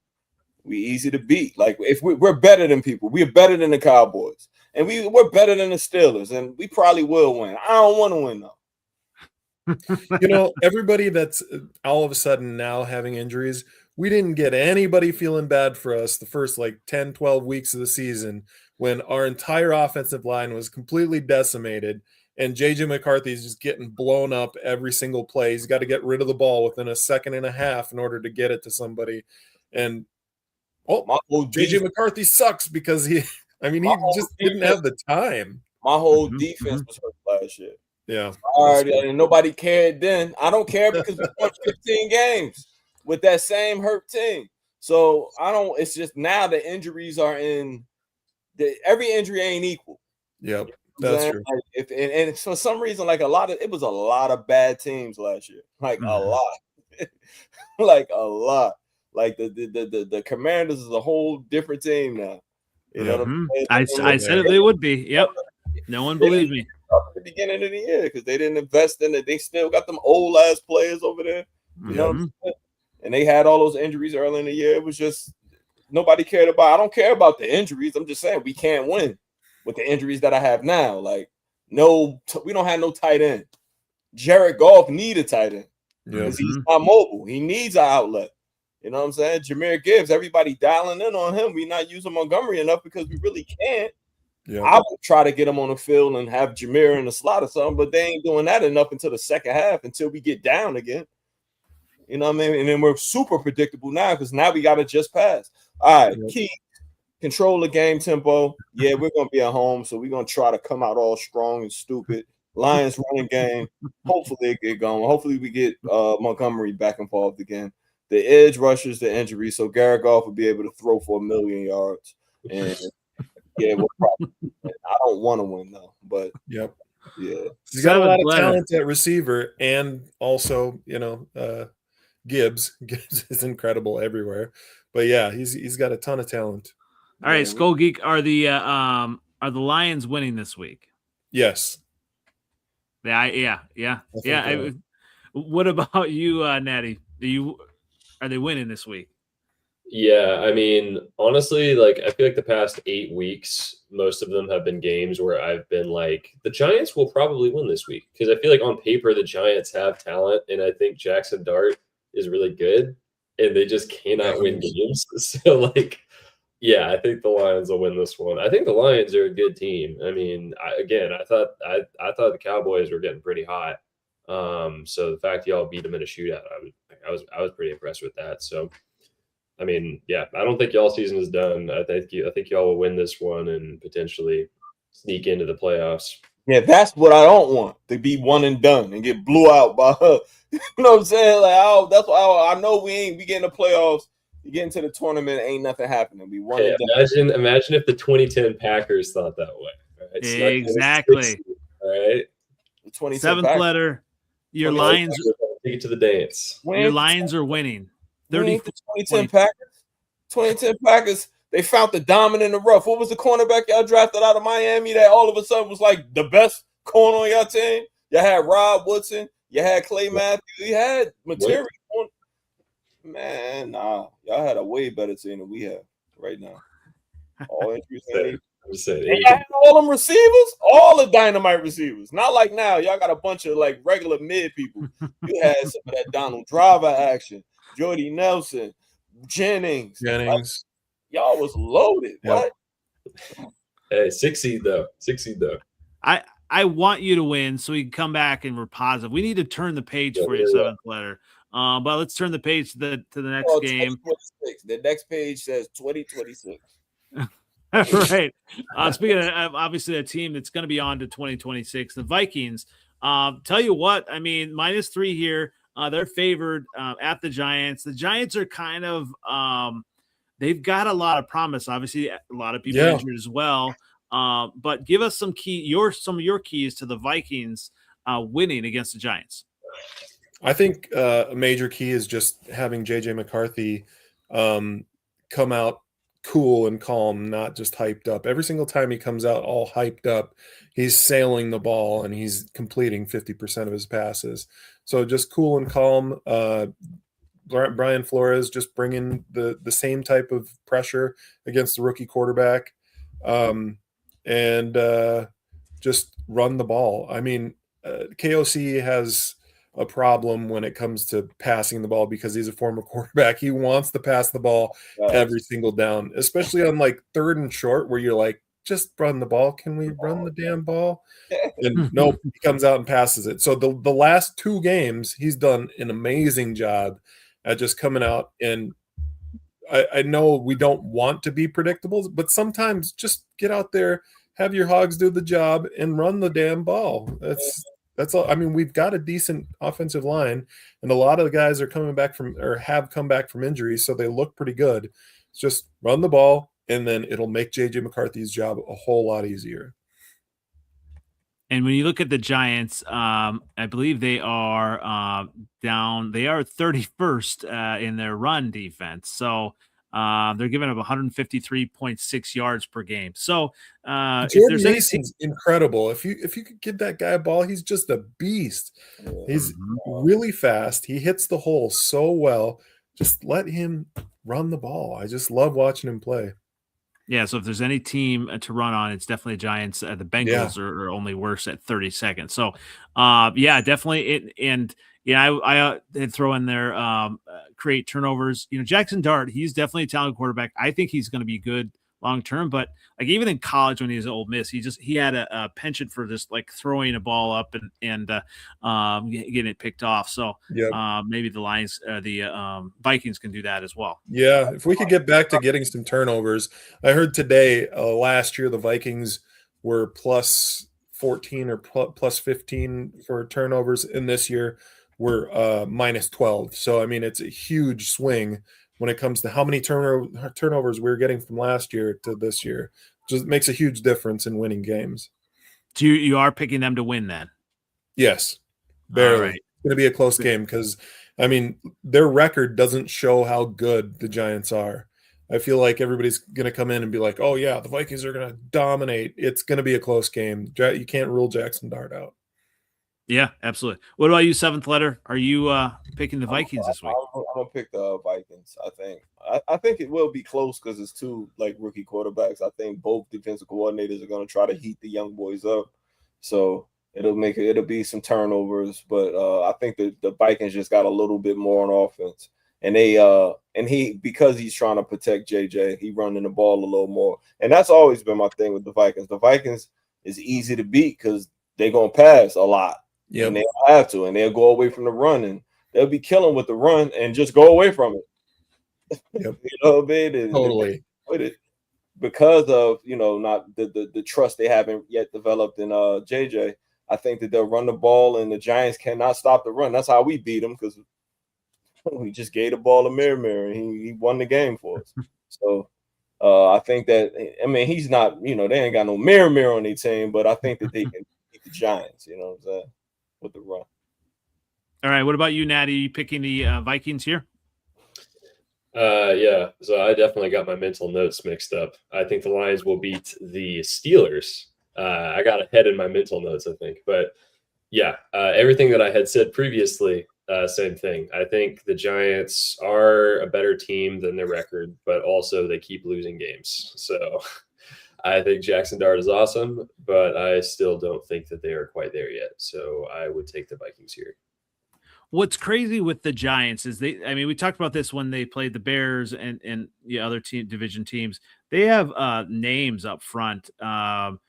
Speaker 3: We easy to beat. Like if we're better than people, we're better than the Cowboys, and we're better than the Steelers, and we probably will win. I don't want to win though.
Speaker 4: Everybody that's all of a sudden now having injuries, we didn't get anybody feeling bad for us the first 10, 12 weeks of the season when our entire offensive line was completely decimated and JJ McCarthy is just getting blown up every single play. He's got to get rid of the ball within a second and a half in order to get it to somebody. And JJ McCarthy sucks because he just didn't have the time.
Speaker 3: My whole defense was hurt last year.
Speaker 4: Yeah.
Speaker 3: And nobody cared then. I don't care because we won 15 games with that same hurt team. So it's just now the injuries are every injury ain't equal.
Speaker 4: Yep. That's true.
Speaker 3: And for some reason, it was a lot of bad teams last year. A lot. A lot. Like the Commanders is a whole different team now. You know what
Speaker 1: I said they would be. Yep. No one believed me.
Speaker 3: At the beginning of the year because they didn't invest in it. They still got them old ass players over there. You know what I'm saying? And they had all those injuries early in the year. It was just nobody cared about. I don't care about the injuries. I'm just saying we can't win with the injuries that I have now. We don't have no tight end. Jared Goff need a tight end because he's not mobile. He needs an outlet. You know what I'm saying? Jahmyr Gibbs, everybody dialing in on him. We not using Montgomery enough because we really can't. Yeah. I would try to get him on the field and have Jahmyr in the slot or something, but they ain't doing that enough until the second half until we get down again. You know what I mean? And then we're super predictable now because now we got to just pass. All right, Keep control the game tempo. Yeah, we're going to be at home, so we're going to try to come out all strong and stupid. Lions running game. Hopefully it get going. Hopefully we get Montgomery back involved again. The edge rushers, the injury, so Garrett Goff will be able to throw for 1,000,000 yards. And I don't want to win though, but
Speaker 4: yeah,
Speaker 3: he's
Speaker 4: got a lot of talent at receiver, and also Gibbs is incredible everywhere. But yeah, he's got a ton of talent.
Speaker 1: All right, Skull Geek, are the Lions winning this week?
Speaker 4: Yes.
Speaker 1: Yeah. What about you, Natty? Are they winning this week?
Speaker 2: Yeah, I mean, honestly, I feel like the past 8 weeks, most of them have been games where I've been like, the Giants will probably win this week because I feel like on paper the Giants have talent, and I think Jackson Dart is really good, and they just cannot win games. So, yeah, I think the Lions will win this one. I think the Lions are a good team. I mean, I thought the Cowboys were getting pretty hot. So the fact y'all beat them in a shootout, I was pretty impressed with that. So. I mean, yeah, I don't think y'all season is done. I think y'all will win this one and potentially sneak into the playoffs.
Speaker 3: Yeah, that's what I don't want, to be one and done and get blew out by her. You know what I'm saying? That's why I know we get in the playoffs. You get into the tournament, ain't nothing happening. We won.
Speaker 2: Imagine if the 2010 Packers thought that way.
Speaker 1: Right? Exactly.
Speaker 2: All right.
Speaker 3: The 2010
Speaker 1: seventh
Speaker 3: Packers.
Speaker 1: letter. Your Lions.
Speaker 2: Take it to the dance.
Speaker 1: Your Lions are winning.
Speaker 3: 2010 Packers, they found the diamond in the rough. What was the cornerback y'all drafted out of Miami that all of a sudden was the best corner on your team? You had Rob Woodson, you had Clay Matthews, you had material. Man, nah, y'all had a way better team than we have right now. All injuries. They had all them receivers, all the dynamite receivers. Not like now, y'all got a bunch of regular mid people. You had some of that Donald Driver action. Jordy Nelson, Jennings. Y'all was loaded. Yep. What?
Speaker 2: Hey, 6 seed though.
Speaker 1: I want you to win so we can come back and we're positive. We need to turn the page for your seventh letter. But let's turn the page to the next game.
Speaker 3: The next page says 2026.
Speaker 1: Right. Speaking of obviously a team that's going to be on to 2026, the Vikings. Tell you what, I mean, -3 here. They're favored at the Giants. The Giants are kind of they've got a lot of promise. Obviously, a lot of people injured as well. But give us some of your keys to the Vikings winning against the Giants.
Speaker 4: I think a major key is just having JJ McCarthy come out cool and calm, not just hyped up. Every single time he comes out all hyped up, he's sailing the ball and he's completing 50% of his passes. So just cool and calm. Brian Flores just bringing the same type of pressure against the rookie quarterback, and just run the ball. I mean, KOC has a problem when it comes to passing the ball because he's a former quarterback. He wants to pass the ball every single down, especially on like 3rd and short where you're like, just run the ball. Can we run the damn ball? And nope, he comes out and passes it. So the last 2 games, he's done an amazing job at just coming out. And I know we don't want to be predictable, but sometimes just get out there, have your Hogs do the job, and run the damn ball. That's all. I mean, we've got a decent offensive line, and a lot of the guys are coming back from or have come back from injuries, so they look pretty good. Just run the ball, and then it'll make JJ McCarthy's job a whole lot easier.
Speaker 1: And when you look at the Giants, I believe they are down. They are 31st in their run defense. So they're giving up 153.6 yards per game. So
Speaker 4: Jordan Mason's incredible. If you could give that guy a ball, he's just a beast. He's really fast. He hits the hole so well. Just let him run the ball. I just love watching him play.
Speaker 1: Yeah, so if there's any team to run on, it's definitely Giants. The Bengals are only worse at 32nd. So, definitely. I they'd throw in there create turnovers. Jackson Dart, he's definitely a talented quarterback. I think he's going to be good long term. But like even in college when he was at Ole Miss, he had a penchant for just like throwing a ball up and getting it picked off. So maybe the Lions, the Vikings can do that as well.
Speaker 4: Yeah, if we could get back to getting some turnovers. I heard today last year the Vikings were plus 14 or plus 15 for turnovers, and this year we're minus 12. So I mean it's a huge swing when it comes to how many turnovers we were getting from last year to this year. Just makes a huge difference in winning games.
Speaker 1: So you are picking them to win then?
Speaker 4: Yes, barely.
Speaker 1: Right.
Speaker 4: It's going to be a close game because, I mean, their record doesn't show how good the Giants are. I feel like everybody's going to come in and be like, oh, yeah, the Vikings are going to dominate. It's going to be a close game. You can't rule Jackson Dart out.
Speaker 1: Yeah, absolutely. What about you, Seventh Letter? Are you picking the Vikings this week?
Speaker 3: I'm gonna pick the Vikings. I think it will be close because it's 2 like rookie quarterbacks. I think both defensive coordinators are gonna try to heat the young boys up, so it'll be some turnovers. But I think the Vikings just got a little bit more on offense, and because he's trying to protect JJ, he running the ball a little more, and that's always been my thing with the Vikings. The Vikings is easy to beat because they're gonna pass a lot.
Speaker 4: Yeah,
Speaker 3: and they'll have to, and they'll go away from the run, and they'll be killing with the run and just go away from it.
Speaker 4: Yep.
Speaker 3: Totally. Because of not the trust they haven't yet developed in JJ. I think that they'll run the ball, and the Giants cannot stop the run. That's how we beat them because we just gave the ball to Mirror, and he won the game for us. So I think that he's not they ain't got no Mirror on their team, but I think that they can beat the Giants. You know what I'm saying? With the run.
Speaker 1: All right. What about you, Natty? You picking the Vikings here?
Speaker 2: Yeah. So I definitely got my mental notes mixed up. I think the Lions will beat the Steelers. I got ahead in my mental notes, I think. But yeah, everything that I had said previously, same thing. I think the Giants are a better team than their record, but also they keep losing games. So I think Jackson Dart is awesome, but I still don't think that they are quite there yet. So I would take the Vikings here.
Speaker 1: What's crazy with the Giants is we talked about this when they played the Bears and the other division teams. They have names up front, on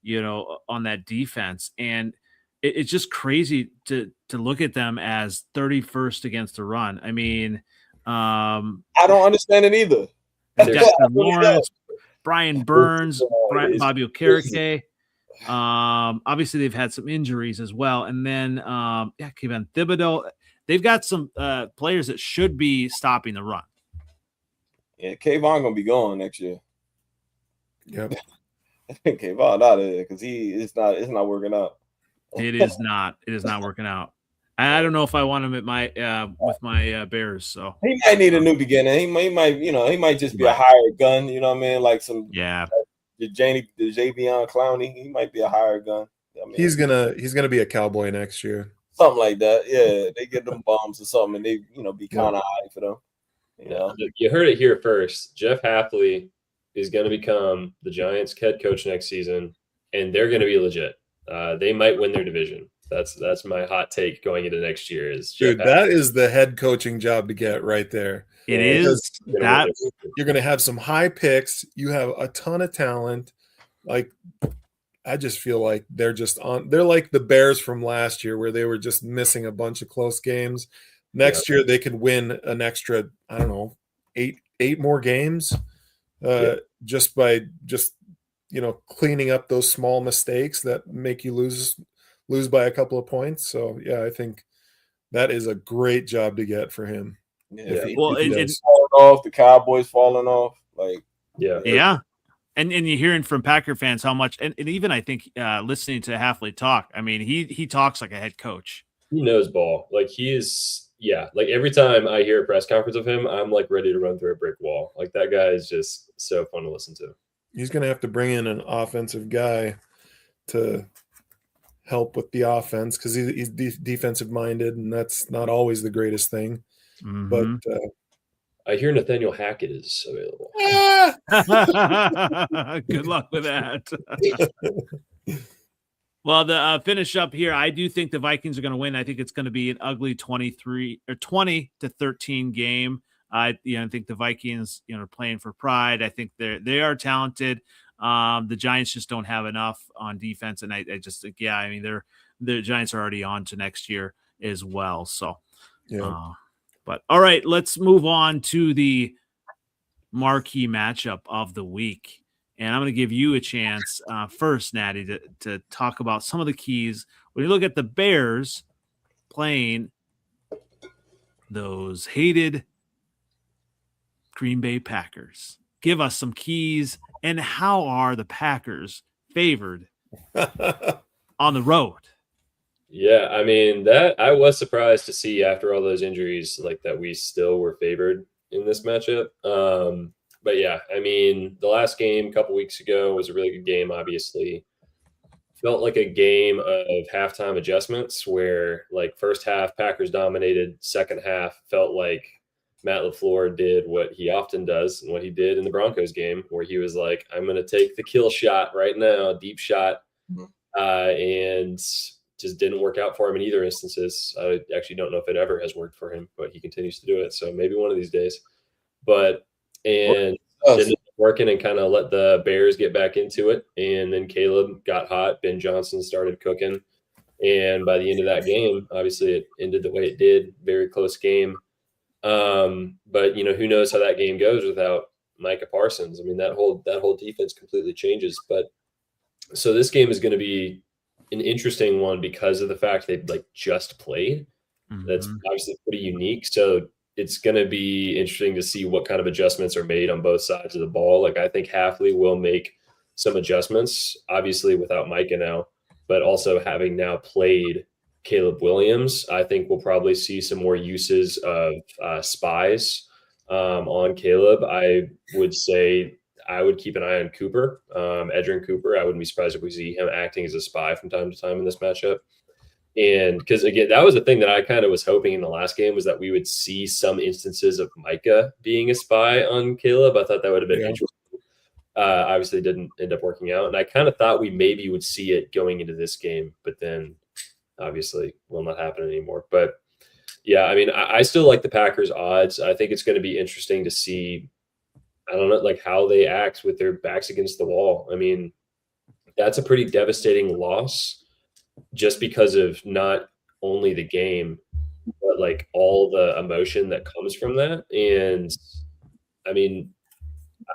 Speaker 1: that defense. And it's just crazy to look at them as 31st against the run. I mean,
Speaker 3: I don't understand it either.
Speaker 1: Dexter Lawrence, Brian Burns, Bobby Okereke. Obviously, they've had some injuries as well. And then, Kevin Thibodeau. They've got some players that should be stopping the run.
Speaker 3: Yeah, Kayvon going to be gone next year.
Speaker 4: Yep.
Speaker 3: I think Kayvon out of there because it's not working out.
Speaker 1: It is not. It is not working out. I don't know if I want him at my with my Bears. So
Speaker 3: he might need a new beginning. He might just be a hired gun. You know what I mean? Like some the Javion Clowney. He might be a hired gun.
Speaker 4: He's gonna be a Cowboy next year.
Speaker 3: something like that. Yeah, they get them bombs or something, and they be kind of high for them.
Speaker 2: You heard it here first. Jeff Hafley is going to become the Giants' head coach next season, and they're going to be legit. They might win their division. That's my hot take going into next year.
Speaker 4: Dude, that is the head coaching job to get right there.
Speaker 1: It is that
Speaker 4: you're going to have some high picks. You have a ton of talent. Like, I just feel like they're like the Bears from last year, where they were just missing a bunch of close games. Next year they could win an extra, I don't know, eight more games, just by cleaning up those small mistakes that make you lose by a couple of points. So yeah, I think that is a great job to get for him.
Speaker 3: Yeah.
Speaker 1: Well,
Speaker 3: it's falling off, the Cowboys falling off, like
Speaker 1: yeah. And you're hearing from Packer fans how much, and even I think listening to Hafley talk, I mean, he talks like a head coach.
Speaker 2: He knows ball. Like he is. Yeah, like every time I hear a press conference of him, I'm like ready to run through a brick wall. Like that guy is just so fun to listen to.
Speaker 4: He's going to have to bring in an offensive guy to help with the offense, because he's defensive minded, and that's not always the greatest thing.
Speaker 1: Mm-hmm.
Speaker 4: But
Speaker 2: I hear Nathaniel Hackett is available.
Speaker 1: Good luck with that. Well, the finish up here, I do think the Vikings are going to win. I think it's going to be an ugly 20-13 game. I think the Vikings, are playing for pride. I think they are talented. The Giants just don't have enough on defense, and I just think, the Giants are already on to next year as well. So, but all right, let's move on to the marquee matchup of the week. And I'm going to give you a chance first, Natty, to talk about some of the keys. When you look at the Bears playing those hated Green Bay Packers, give us some keys, and how are the Packers favored on the road?
Speaker 2: Yeah, I mean, that I was surprised to see after all those injuries, like that we still were favored in this matchup. But yeah, I mean, the last game a couple weeks ago was a really good game, obviously. Felt like a game of halftime adjustments where, like, first half, Packers dominated. Second half felt like Matt LaFleur did what he often does and what he did in the Broncos game, where he was like, I'm going to take the kill shot right now, deep shot, and just didn't work out for him in either instances. I actually don't know if it ever has worked for him, but he continues to do it. So maybe one of these days. Didn't working and kind of let the Bears get back into it. And then Caleb got hot. Ben Johnson started cooking. And by the end of that game, obviously it ended the way it did. Very close game. But who knows how that game goes without Micah Parsons. I mean, that whole defense completely changes. But so this game is going to be an interesting one because of the fact they just played. That's obviously pretty unique. So it's going to be interesting to see what kind of adjustments are made on both sides of the ball. Like, I think Hafley will make some adjustments, obviously without Micah now, but also having now played Caleb Williams, I think we'll probably see some more uses of spies on Caleb. I would say I would keep an eye on Cooper, Edgerrin Cooper. I wouldn't be surprised if we see him acting as a spy from time to time in this matchup. And because, again, that was the thing that I kind of was hoping in the last game, was that we would see some instances of Micah being a spy on Caleb. I thought that would have been interesting. Obviously, it didn't end up working out. And I kind of thought we maybe would see it going into this game, but then obviously will not happen anymore. But, yeah, I mean, I still like the Packers' odds. I think it's going to be interesting to see, I don't know, like how they act with their backs against the wall. I mean, that's a pretty devastating loss, just because of not only the game, but like all the emotion that comes from that. And I mean,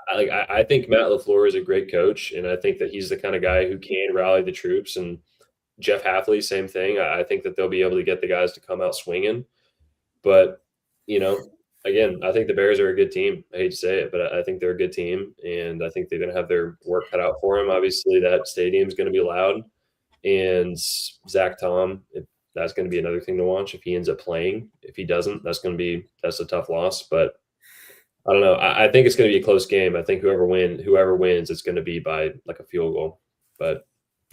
Speaker 2: I think Matt LaFleur is a great coach, and I think that he's the kind of guy who can rally the troops. And Jeff Hafley, same thing. I think that they'll be able to get the guys to come out swinging. But, again, I think the Bears are a good team. I hate to say it, but I think they're a good team, and I think they're going to have their work cut out for them. Obviously, that stadium is going to be loud. And Zach Tom, that's going to be another thing to watch if he ends up playing. If he doesn't, that's a tough loss. But I don't know. I think it's going to be a close game. I think whoever wins, it's going to be by like a field goal. But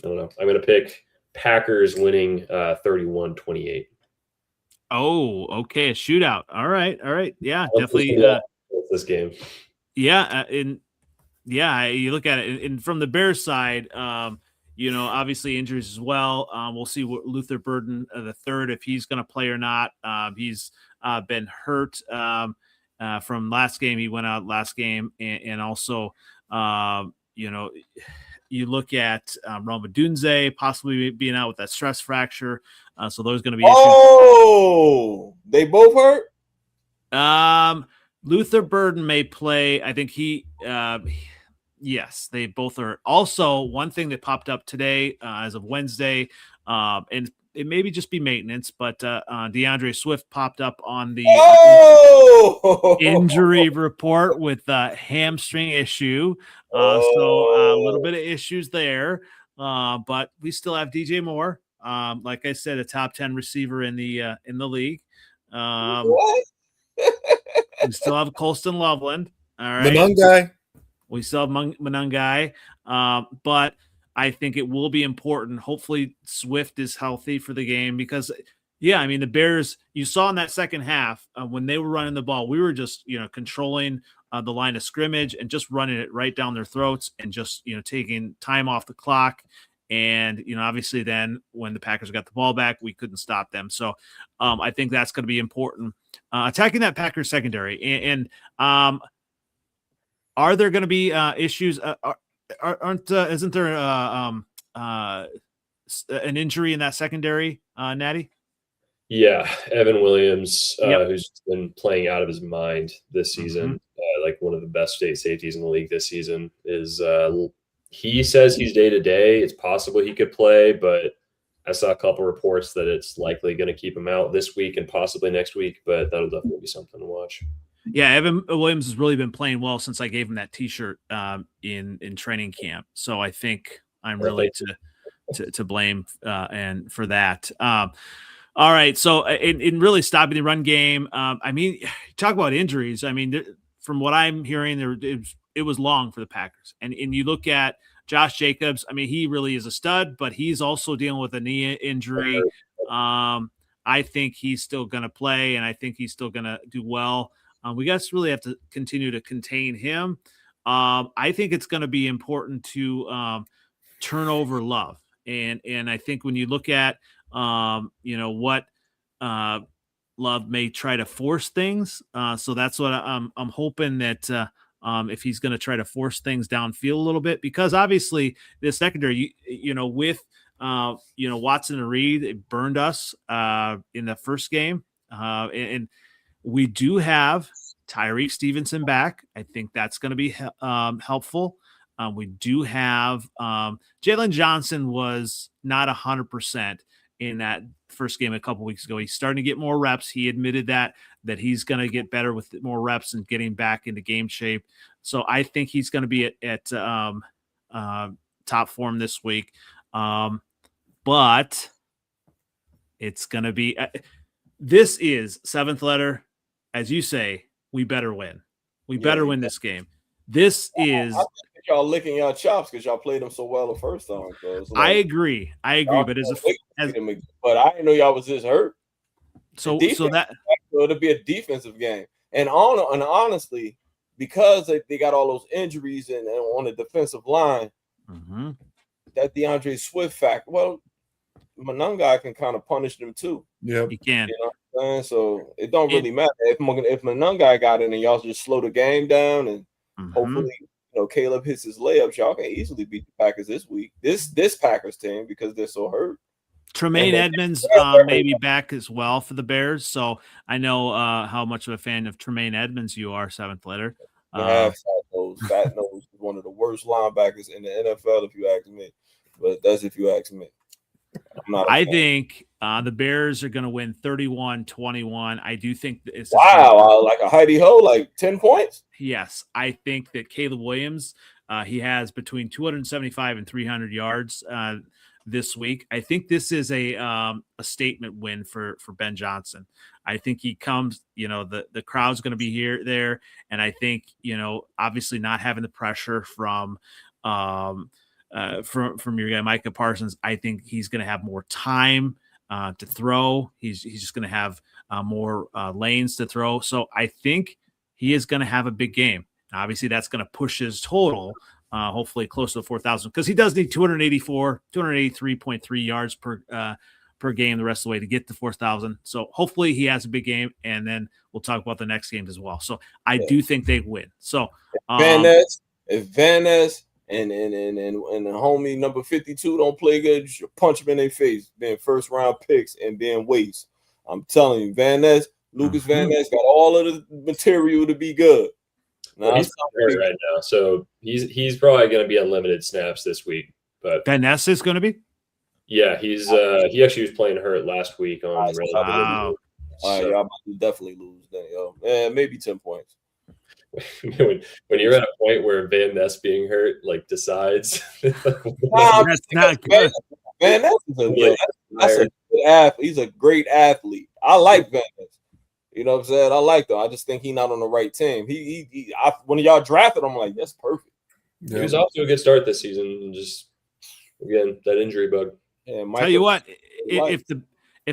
Speaker 2: I don't know. I'm going to pick Packers winning 31-28.
Speaker 1: Oh, okay, a shootout. All right. Yeah,
Speaker 2: Let's
Speaker 1: definitely.
Speaker 2: This game.
Speaker 1: Yeah, you look at it, and from the Bears side, obviously injuries as well. We'll see what Luther Burden the third, if he's going to play or not. He's been hurt from last game. He went out last game, and also, you look at Roma Dunze possibly being out with that stress fracture. So those going to be issues.
Speaker 3: Oh, they both hurt?
Speaker 1: Luther Burden may play. I think yes, they both are. Also, one thing that popped up today as of Wednesday, and it maybe just be maintenance, but DeAndre Swift popped up on the injury report with a hamstring issue. So a little bit of issues there, but we still have DJ Moore. Like I said, a top 10 receiver in the league.
Speaker 3: What?
Speaker 1: We still have Colston Loveland. All right.
Speaker 4: Manungai.
Speaker 1: We still have Manungai. But I think it will be important. Hopefully Swift is healthy for the game because, yeah, I mean, the Bears, you saw in that second half when they were running the ball, we were just, controlling the line of scrimmage and just running it right down their throats and just, taking time off the clock. And, obviously then when the Packers got the ball back, we couldn't stop them. So I think that's going to be important. Attacking that Packers secondary. And are there going to be issues? Isn't there an injury in that secondary, Natty?
Speaker 2: Yeah, Evan Williams, who's been playing out of his mind this season, like one of the best state safeties in the league this season, is he says he's day-to-day. It's possible he could play, but I saw a couple reports that it's likely going to keep him out this week and possibly next week, but that'll definitely be something to watch.
Speaker 1: Yeah, Evan Williams has really been playing well since I gave him that T-shirt in training camp. So I think I'm really to blame and for that. All right, so in really stopping the run game, I mean, talk about injuries. I mean, from what I'm hearing, it was long for the Packers. And you look at Josh Jacobs, I mean, he really is a stud, but he's also dealing with a knee injury. I think he's still going to play, and I think he's still going to do well. We guys really have to continue to contain him. I think it's going to be important to turn over Love. And I think when you look at, what Love may try to force things. So that's what I'm hoping that if he's going to try to force things downfield a little bit, because obviously the secondary, with Watson and Reed, it burned us in the first game, and we do have Tyreek Stevenson back. I think that's going to be helpful. We do have Jalen Johnson was not 100% in that first game a couple weeks ago. He's starting to get more reps. He admitted that he's going to get better with more reps and getting back into game shape. So I think he's going to be at top form this week. But it's going to be this is seventh letter. As you say, we better win. We better win this game. This is
Speaker 3: y'all licking y'all chops because y'all played them so well the first time. So like,
Speaker 1: I agree. But but
Speaker 3: I didn't know y'all was this hurt.
Speaker 1: So that
Speaker 3: it'll be a defensive game, and honestly, because they got all those injuries and on the defensive line, that DeAndre Swift factor. Well, Manungai can kind of punish them too.
Speaker 4: Yeah,
Speaker 1: he can.
Speaker 3: You know what I'm saying? So it don't really matter if Manungai got in and y'all just slow the game down and hopefully Caleb hits his layups. Y'all can easily beat the Packers this week. This Packers team because they're so hurt.
Speaker 1: Tremaine Edmonds may be back as well for the Bears. So I know how much of a fan of Tremaine Edmonds you are, seventh letter.
Speaker 3: Fat Nose is one of the worst linebackers in the NFL, if you ask me. But that's if you ask me.
Speaker 1: I think the Bears are going to win 31-21. I do think it's
Speaker 3: like a Heidi Ho, like 10 points.
Speaker 1: Yes, I think that Caleb Williams, he has between 275 and 300 yards this week. I think this is a statement win for Ben Johnson. I think he comes, the crowd's going to be there. And I think, obviously not having the pressure from, from your guy Micah Parsons. I think he's going to have more time to throw. He's just going to have more lanes to throw. So I think he is going to have a big game. Obviously, that's going to push his total, hopefully close to 4,000, because he does need 283.3 yards per game the rest of the way to get to 4,000. So hopefully he has a big game, and then we'll talk about the next games as well. So I do think they win. So
Speaker 3: if Van Ness and the homie number 52 don't play good, you should punch him in their face, being first round picks and being waste. I'm telling you, Lucas Van Ness got all of the material to be good.
Speaker 2: Well, he's hurt right now, so he's probably going to be on limited snaps this week. But
Speaker 1: Van Ness is going to be.
Speaker 2: Yeah, he actually was playing hurt last week on.
Speaker 1: Wow.
Speaker 3: All right, y'all about to definitely lose then, yo. Maybe 10 points.
Speaker 2: when you're at a point where Van Ness being hurt decides,
Speaker 1: that's not good.
Speaker 3: Van Ness is a good athlete. He's a great athlete. I like Van Ness. You know what I'm saying? I like him. I just think he's not on the right team. When y'all drafted him, I'm like, that's perfect.
Speaker 2: Yeah. He was off to a good start this season, and just again that injury bug.
Speaker 3: Yeah,
Speaker 1: tell you what, if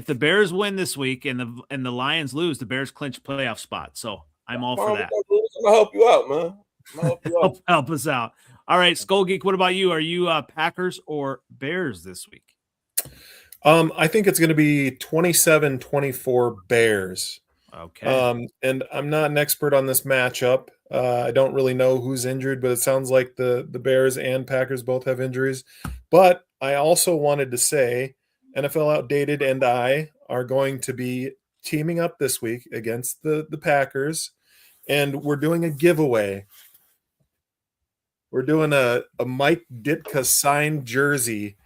Speaker 1: the Bears win this week and the Lions lose, the Bears clinch playoff spot. So I'm all for that.
Speaker 3: I'm gonna help you out, man.
Speaker 1: Help us out. All right, Skull Geek, what about you? Are you Packers or Bears this week?
Speaker 4: I think it's going to be 27-24 Bears.
Speaker 1: Okay.
Speaker 4: And I'm not an expert on this matchup. I don't really know who's injured, but it sounds like the Bears and Packers both have injuries. But I also wanted to say NFL Outdated and I are going to be teaming up this week against the Packers, and we're doing a giveaway. We're doing a Mike Ditka signed jersey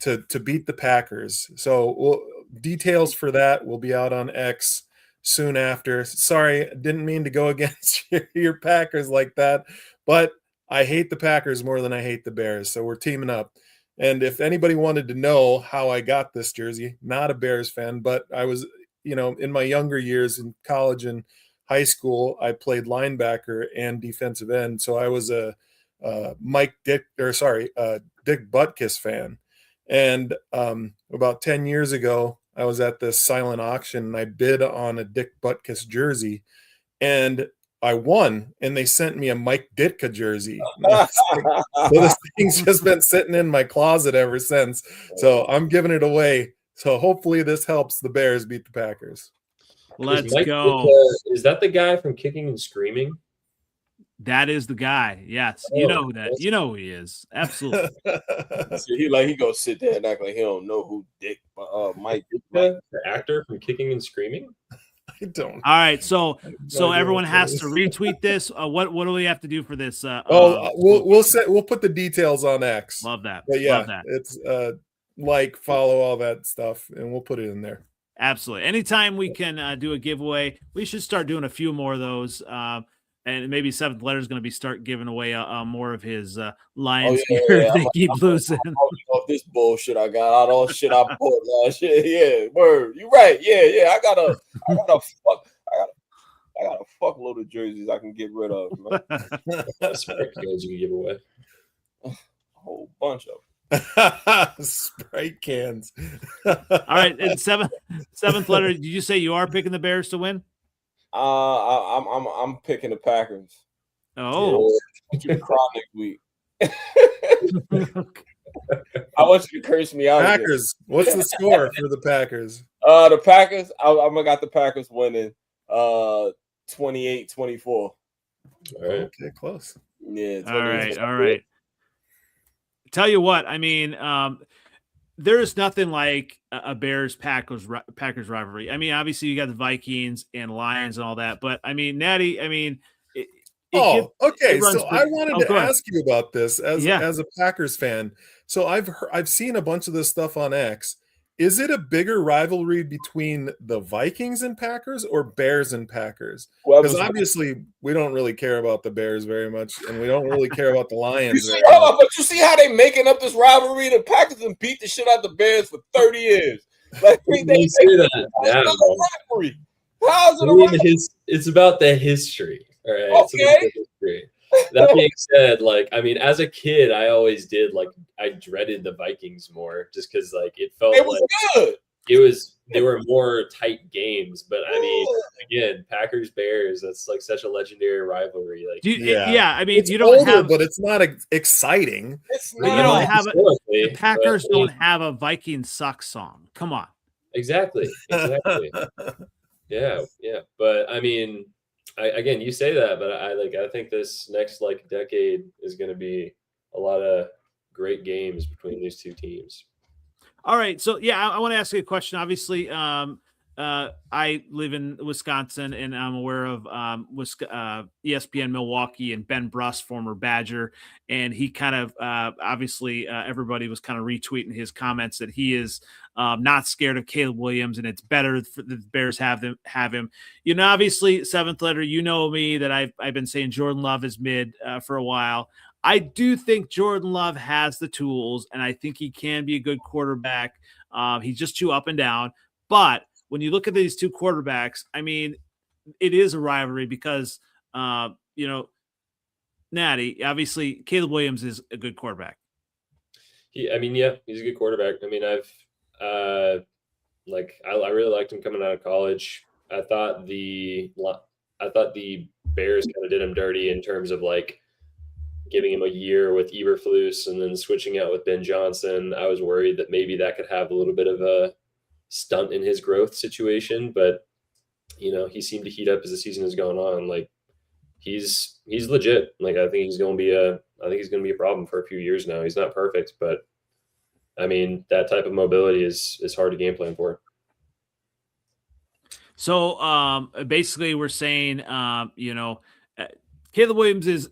Speaker 4: to beat the Packers. So details for that will be out on X soon after. Sorry, didn't mean to go against your Packers like that, but I hate the Packers more than I hate the Bears, so we're teaming up. And if anybody wanted to know how I got this jersey, not a Bears fan, but I was, in my younger years in college and high school, I played linebacker and defensive end, so I was a Dick Butkus fan. And about 10 years ago, I was at this silent auction and I bid on a Dick Butkus jersey, and I won, and they sent me a Mike Ditka jersey. So this thing's just been sitting in my closet ever since. So I'm giving it away. So hopefully this helps the Bears beat the Packers.
Speaker 1: Let's go.
Speaker 2: Is that the guy from Kicking and Screaming?
Speaker 1: That is the guy. Yes. You know who that. You know who he is. Absolutely.
Speaker 3: So he go sit there and act like he don't know who Mike
Speaker 2: Ditka, the actor from Kicking and Screaming?
Speaker 4: I don't.
Speaker 1: All right. So everyone has to retweet this. What do we have to do for this?
Speaker 4: We'll put the details on X.
Speaker 1: Love that.
Speaker 4: But yeah,
Speaker 1: love that.
Speaker 4: It's follow all that stuff, and we'll put it in there.
Speaker 1: Absolutely. Anytime we can do a giveaway, we should start doing a few more of those. And maybe Seventh Letter is going to be start giving away more of his Lions gear. They keep losing.
Speaker 3: Off this bullshit I got, all the shit I bought last year. Yeah, word. You right. Yeah. I got a fuckload of jerseys I can get rid of.
Speaker 2: Sprite cans you can give away.
Speaker 3: A whole bunch of them.
Speaker 4: Sprite cans.
Speaker 1: All right. And seventh letter. Did you say you are picking the Bears to win?
Speaker 3: I'm picking the Packers.
Speaker 1: Oh,
Speaker 3: you cry next week. I want you to curse me out.
Speaker 4: Packers. What's the score for the Packers?
Speaker 3: The Packers. I'm gonna got the Packers winning. 28-24.
Speaker 2: All right.
Speaker 4: Okay, close.
Speaker 3: Yeah.
Speaker 1: All right. Tell you what, I mean, there's nothing like a Bears-Packers rivalry. I mean, obviously you got the Vikings and Lions and all that, but I mean, Natty, okay.
Speaker 4: So I wanted to ask you about this as a Packers fan. So I've seen a bunch of this stuff on X. Is it a bigger rivalry between the Vikings and Packers or Bears and Packers? Because obviously we don't really care about the Bears very much, and we don't really care about the Lions.
Speaker 3: But you see how they making up this rivalry? The Packers have beat the shit out of the Bears for 30 years. Like they say that.
Speaker 2: Rivalry. How's it? It's about the history. All right.
Speaker 3: Okay.
Speaker 2: That being said, like, I mean, as a kid, I always did, like, I dreaded the Vikings more just because, like, it felt
Speaker 3: It was good.
Speaker 2: they were more tight games. But I mean, again, Packers Bears, that's like such a legendary rivalry. Like,
Speaker 1: I mean,
Speaker 4: it's
Speaker 1: you don't
Speaker 4: older,
Speaker 1: have,
Speaker 4: but it's not exciting.
Speaker 3: It's
Speaker 1: but you
Speaker 3: not.
Speaker 1: don't have
Speaker 2: historically,
Speaker 1: the Packers
Speaker 2: but,
Speaker 1: don't have a Viking suck song. Come on.
Speaker 2: exactly. Yeah. But I mean, again, you say that, but I think this next like decade is going to be a lot of great games between these two teams.
Speaker 1: All right. So yeah, I want to ask you a question. Obviously, I live in Wisconsin, and I'm aware of ESPN Milwaukee and Ben Bruss, former Badger, and he kind of obviously everybody was kind of retweeting his comments that he is not scared of Caleb Williams, and it's better for the Bears have him. You know, obviously, seventh letter. You know me that I've been saying Jordan Love is mid for a while. I do think Jordan Love has the tools, and I think he can be a good quarterback. He's just too up and down. But when you look at these two quarterbacks, I mean, it is a rivalry because, you know, Natty, obviously, Caleb Williams is a good quarterback.
Speaker 2: He's a good quarterback. I mean, I really liked him coming out of college. I thought the Bears kind of did him dirty in terms of like giving him a year with Eberflus and then switching out with Ben Johnson. I was worried that maybe that could have a little bit of a stunt in his growth situation, but you know, he seemed to heat up as the season has gone on. Like he's legit. Like I think he's going to be a problem for a few years now. He's not perfect, but I mean, that type of mobility is hard to game plan for.
Speaker 1: So basically we're saying, you know, Caleb Williams is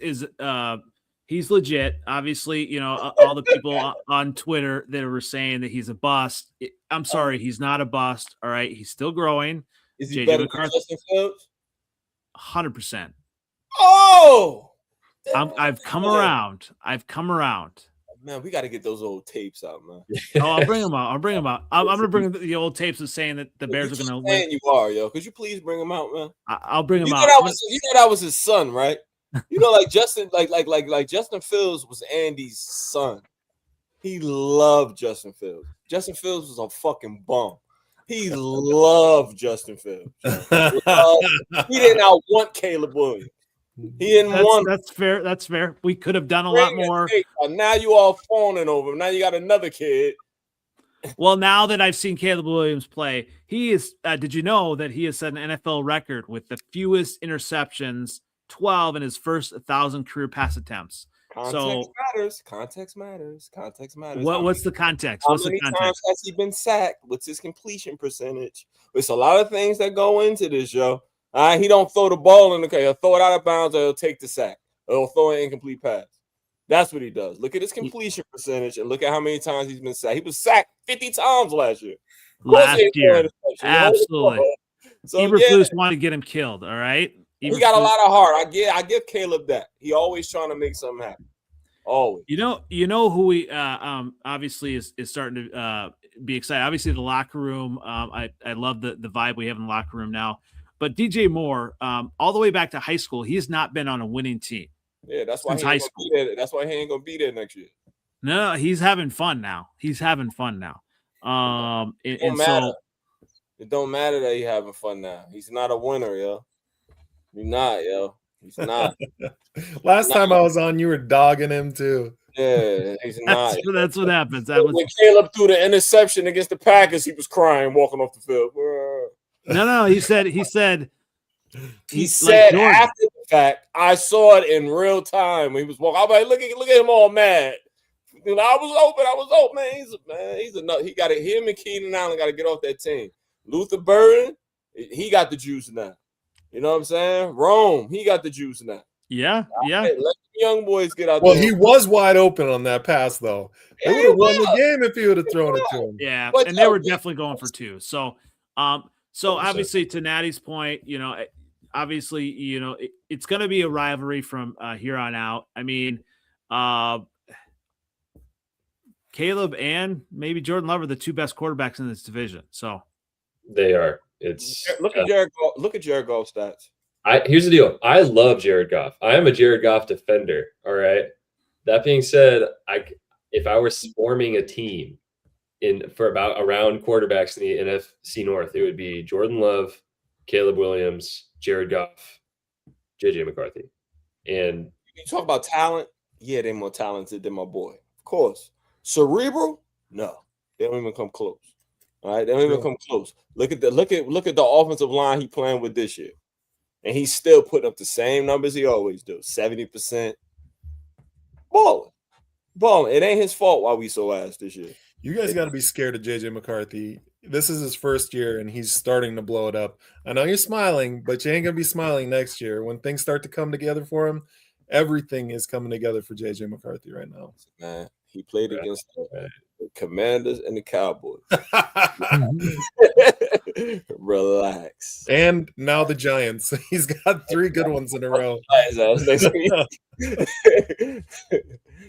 Speaker 1: he's legit. Obviously, you know, all the people on Twitter that were saying that he's a bust. I'm sorry, he's not a bust. All right, he's still growing.
Speaker 3: Is he better than Justin Fields?
Speaker 1: 100%.
Speaker 3: Oh,
Speaker 1: I've come around.
Speaker 3: Man, we got to get those old tapes out, man.
Speaker 1: Oh, I'll bring them out. I'm going to bring the old tapes of saying that the Bears are going to win.
Speaker 3: You are, yo. Could you please bring them out, man?
Speaker 1: I'll bring them out.
Speaker 3: You know that was his son, right? You know, like Justin, like Justin Fields was Andy's son. He loved Justin Fields. Justin Fields was a fucking bum. He loved Justin Fields. He did not want Caleb Williams. He didn't want.
Speaker 1: That's fair. That's fair. We could have done a lot more.
Speaker 3: Now you all fawning over him. Now you got another kid.
Speaker 1: Well, now that I've seen Caleb Williams play, he is. Did you know that he has set an NFL record with the fewest interceptions? 12 in his first 1,000 career pass attempts.
Speaker 3: Context matters.
Speaker 1: What's the context?
Speaker 3: How many times has he been sacked? What's his completion percentage? It's a lot of things that go into this, yo. He don't throw the ball in he'll throw it out of bounds or he'll take the sack. Or he'll throw an incomplete pass. That's what he does. Look at his completion percentage and look at how many times he's been sacked. He was sacked 50 times last year.
Speaker 1: Absolutely. So Eberflus wanted to get him killed, all right?
Speaker 3: He got a lot of heart. I give Caleb that. He always trying to make something happen. Always.
Speaker 1: You know who we obviously is starting to be excited. Obviously, the locker room. I love the vibe we have in the locker room now. But DJ Moore, all the way back to high school, he has not been on a winning team.
Speaker 3: Yeah, that's why he ain't gonna be there next year.
Speaker 1: No, he's having fun now. It
Speaker 3: don't matter that he's having fun now. He's not a winner, yo. He's not, yo. He's not.
Speaker 4: Last time I was on, you were dogging him too.
Speaker 3: Yeah, he's not.
Speaker 1: That's what happens.
Speaker 3: When Caleb threw the interception against the Packers, he was crying walking off the field.
Speaker 1: No, he said
Speaker 3: after the fact, I saw it in real time when he was walking. I was like, look at him all mad. You know, I was open, man. He's a nut. Him and Keenan Allen got to get off that team. Luther Burden, he got the juice now. You know what I'm saying? Rome, he got the juice now.
Speaker 1: Yeah.
Speaker 3: Let the young boys get out
Speaker 4: there.
Speaker 3: Well,
Speaker 4: he was wide open on that pass, though. They would have won the game if he would have thrown it to him.
Speaker 1: Yeah, and they were definitely going for two. So, obviously, to Natty's point, you know, obviously, you know, it's going to be a rivalry from here on out. I mean, Caleb and maybe Jordan Love are the two best quarterbacks in this division. So
Speaker 2: they are.
Speaker 3: Look at Jared Goff's stats.
Speaker 2: Here's the deal. I love Jared Goff. I am a Jared Goff defender. All right. That being said, if I were forming a team around quarterbacks in the NFC North, it would be Jordan Love, Caleb Williams, Jared Goff, JJ McCarthy. And
Speaker 3: you talk about talent, yeah, they're more talented than my boy. Of course. Cerebral? No. They don't even come close. All right. They don't even come close. Look at the offensive line he playing with this year. And he's still putting up the same numbers he always do. 70%. Balling. It ain't his fault why we so ass this year.
Speaker 4: You guys got to be scared of JJ McCarthy. This is his first year, and he's starting to blow it up. I know you're smiling, but you ain't going to be smiling next year. When things start to come together for him, everything is coming together for JJ McCarthy right now.
Speaker 3: Man, he played against the Commanders and the Cowboys. Relax.
Speaker 4: And now the Giants. He's got 3 good ones in a row.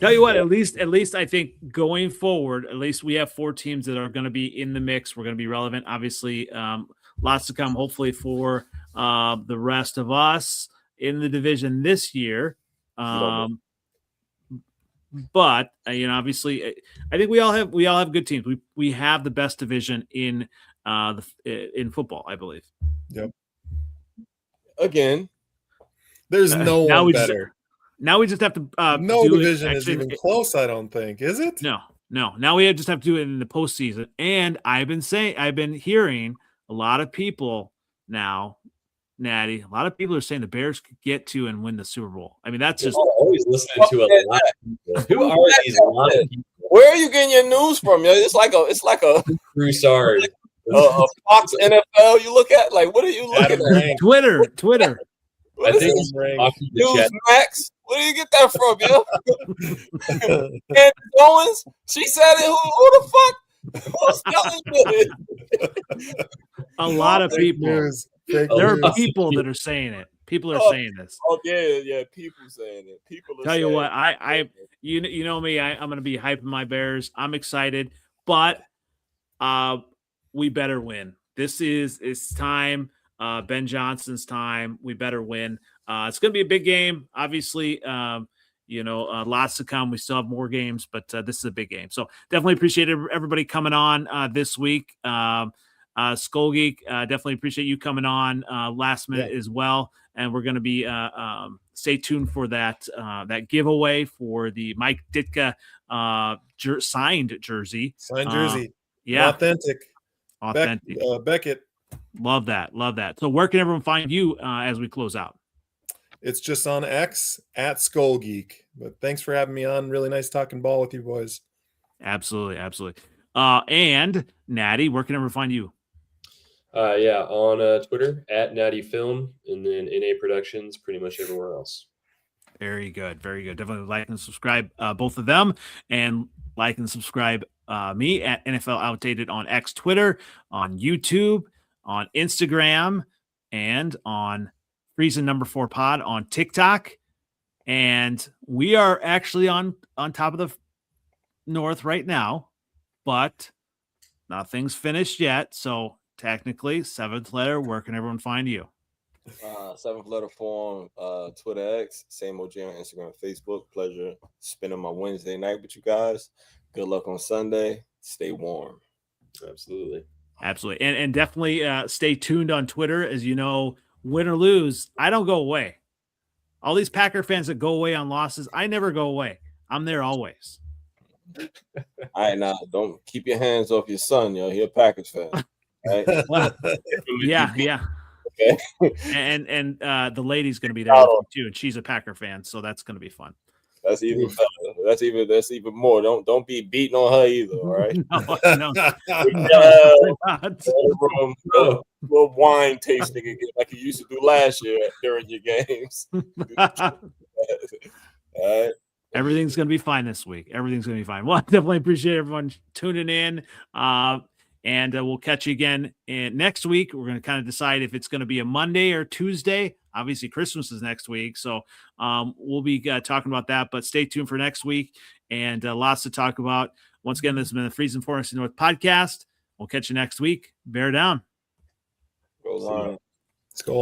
Speaker 1: Tell you what, at least I think going forward, at least we have 4 teams that are going to be in the mix. We're going to be relevant. Obviously, lots to come, hopefully, for the rest of us in the division this year. But obviously, I think we all have good teams. We have the best division in football, I believe.
Speaker 4: Yep.
Speaker 3: Again,
Speaker 4: there's no one better.
Speaker 1: Now we just have to.
Speaker 4: No division is even close. I don't think, is it?
Speaker 1: No. Now we just have to do it in the postseason. And I've been hearing a lot of people now. Natty, a lot of people are saying the Bears could get to and win the Super Bowl. I mean, that's just
Speaker 2: always listening to a lot of people. Who are these lot of people?
Speaker 3: Where are you getting your news from? Yo? It's like a
Speaker 2: Broussard.
Speaker 3: A Fox NFL you look at? Like, what are you looking at?
Speaker 1: Twitter.
Speaker 2: I think
Speaker 3: Newsmax. Where do you get that from, yo? And Owens, she said it. Who the fuck? Who's telling you?
Speaker 1: A lot of people. There are people that are saying it. People are saying this.
Speaker 3: Oh yeah, people saying it. People are
Speaker 1: Tell you what, you know me, I'm going to be hyping my Bears. I'm excited, but we better win. It's time. Ben Johnson's time. We better win. It's going to be a big game. Obviously, lots to come. We still have more games, but this is a big game. So definitely appreciate everybody coming on this week. Skull Geek, definitely appreciate you coming on last minute as well. And we're going to be stay tuned for that giveaway for the Mike Ditka signed jersey.
Speaker 4: Signed jersey.
Speaker 1: Yeah.
Speaker 4: Authentic. Beckett.
Speaker 1: Love that. So where can everyone find you as we close out?
Speaker 4: It's just on X at Skull Geek. But thanks for having me on. Really nice talking ball with you boys.
Speaker 1: Absolutely. And Natty, where can everyone find you?
Speaker 2: On Twitter at Natty Film, and then NA Productions, pretty much everywhere else.
Speaker 1: Very good. Definitely like and subscribe both of them, and like and subscribe me at NFL Outdated on X, Twitter, on YouTube, on Instagram, and on Freezin 4 Pod on TikTok. And we are actually on top of the North right now, but nothing's finished yet. So technically, 7th letter, where can everyone find you?
Speaker 3: 7th letter form, Twitter X, same OG on Instagram, Facebook. Pleasure spending my Wednesday night with you guys. Good luck on Sunday. Stay warm.
Speaker 2: Absolutely.
Speaker 1: And definitely stay tuned on Twitter. As you know, win or lose, I don't go away. All these Packer fans that go away on losses, I never go away. I'm there always.
Speaker 3: All right, now don't keep your hands off your son, yo. He a Packers fan. Right?
Speaker 1: Well, yeah.
Speaker 3: Okay.
Speaker 1: And the lady's going to be there too, and she's a Packer fan, so that's going to be fun.
Speaker 3: That's even better. That's even more. Don't be beating on her either. All right. No. Little wine tasting again, like you used to do last year during your games. All right.
Speaker 1: Everything's going to be fine this week. Everything's going to be fine. Well, I definitely appreciate everyone tuning in. And we'll catch you again next week. We're going to kind of decide if it's going to be a Monday or Tuesday. Obviously, Christmas is next week. So we'll be talking about that. But stay tuned for next week. And lots to talk about. Once again, this has been the Freezin North Podcast. We'll catch you next week. Bear down.
Speaker 3: Go on.
Speaker 4: Let's go.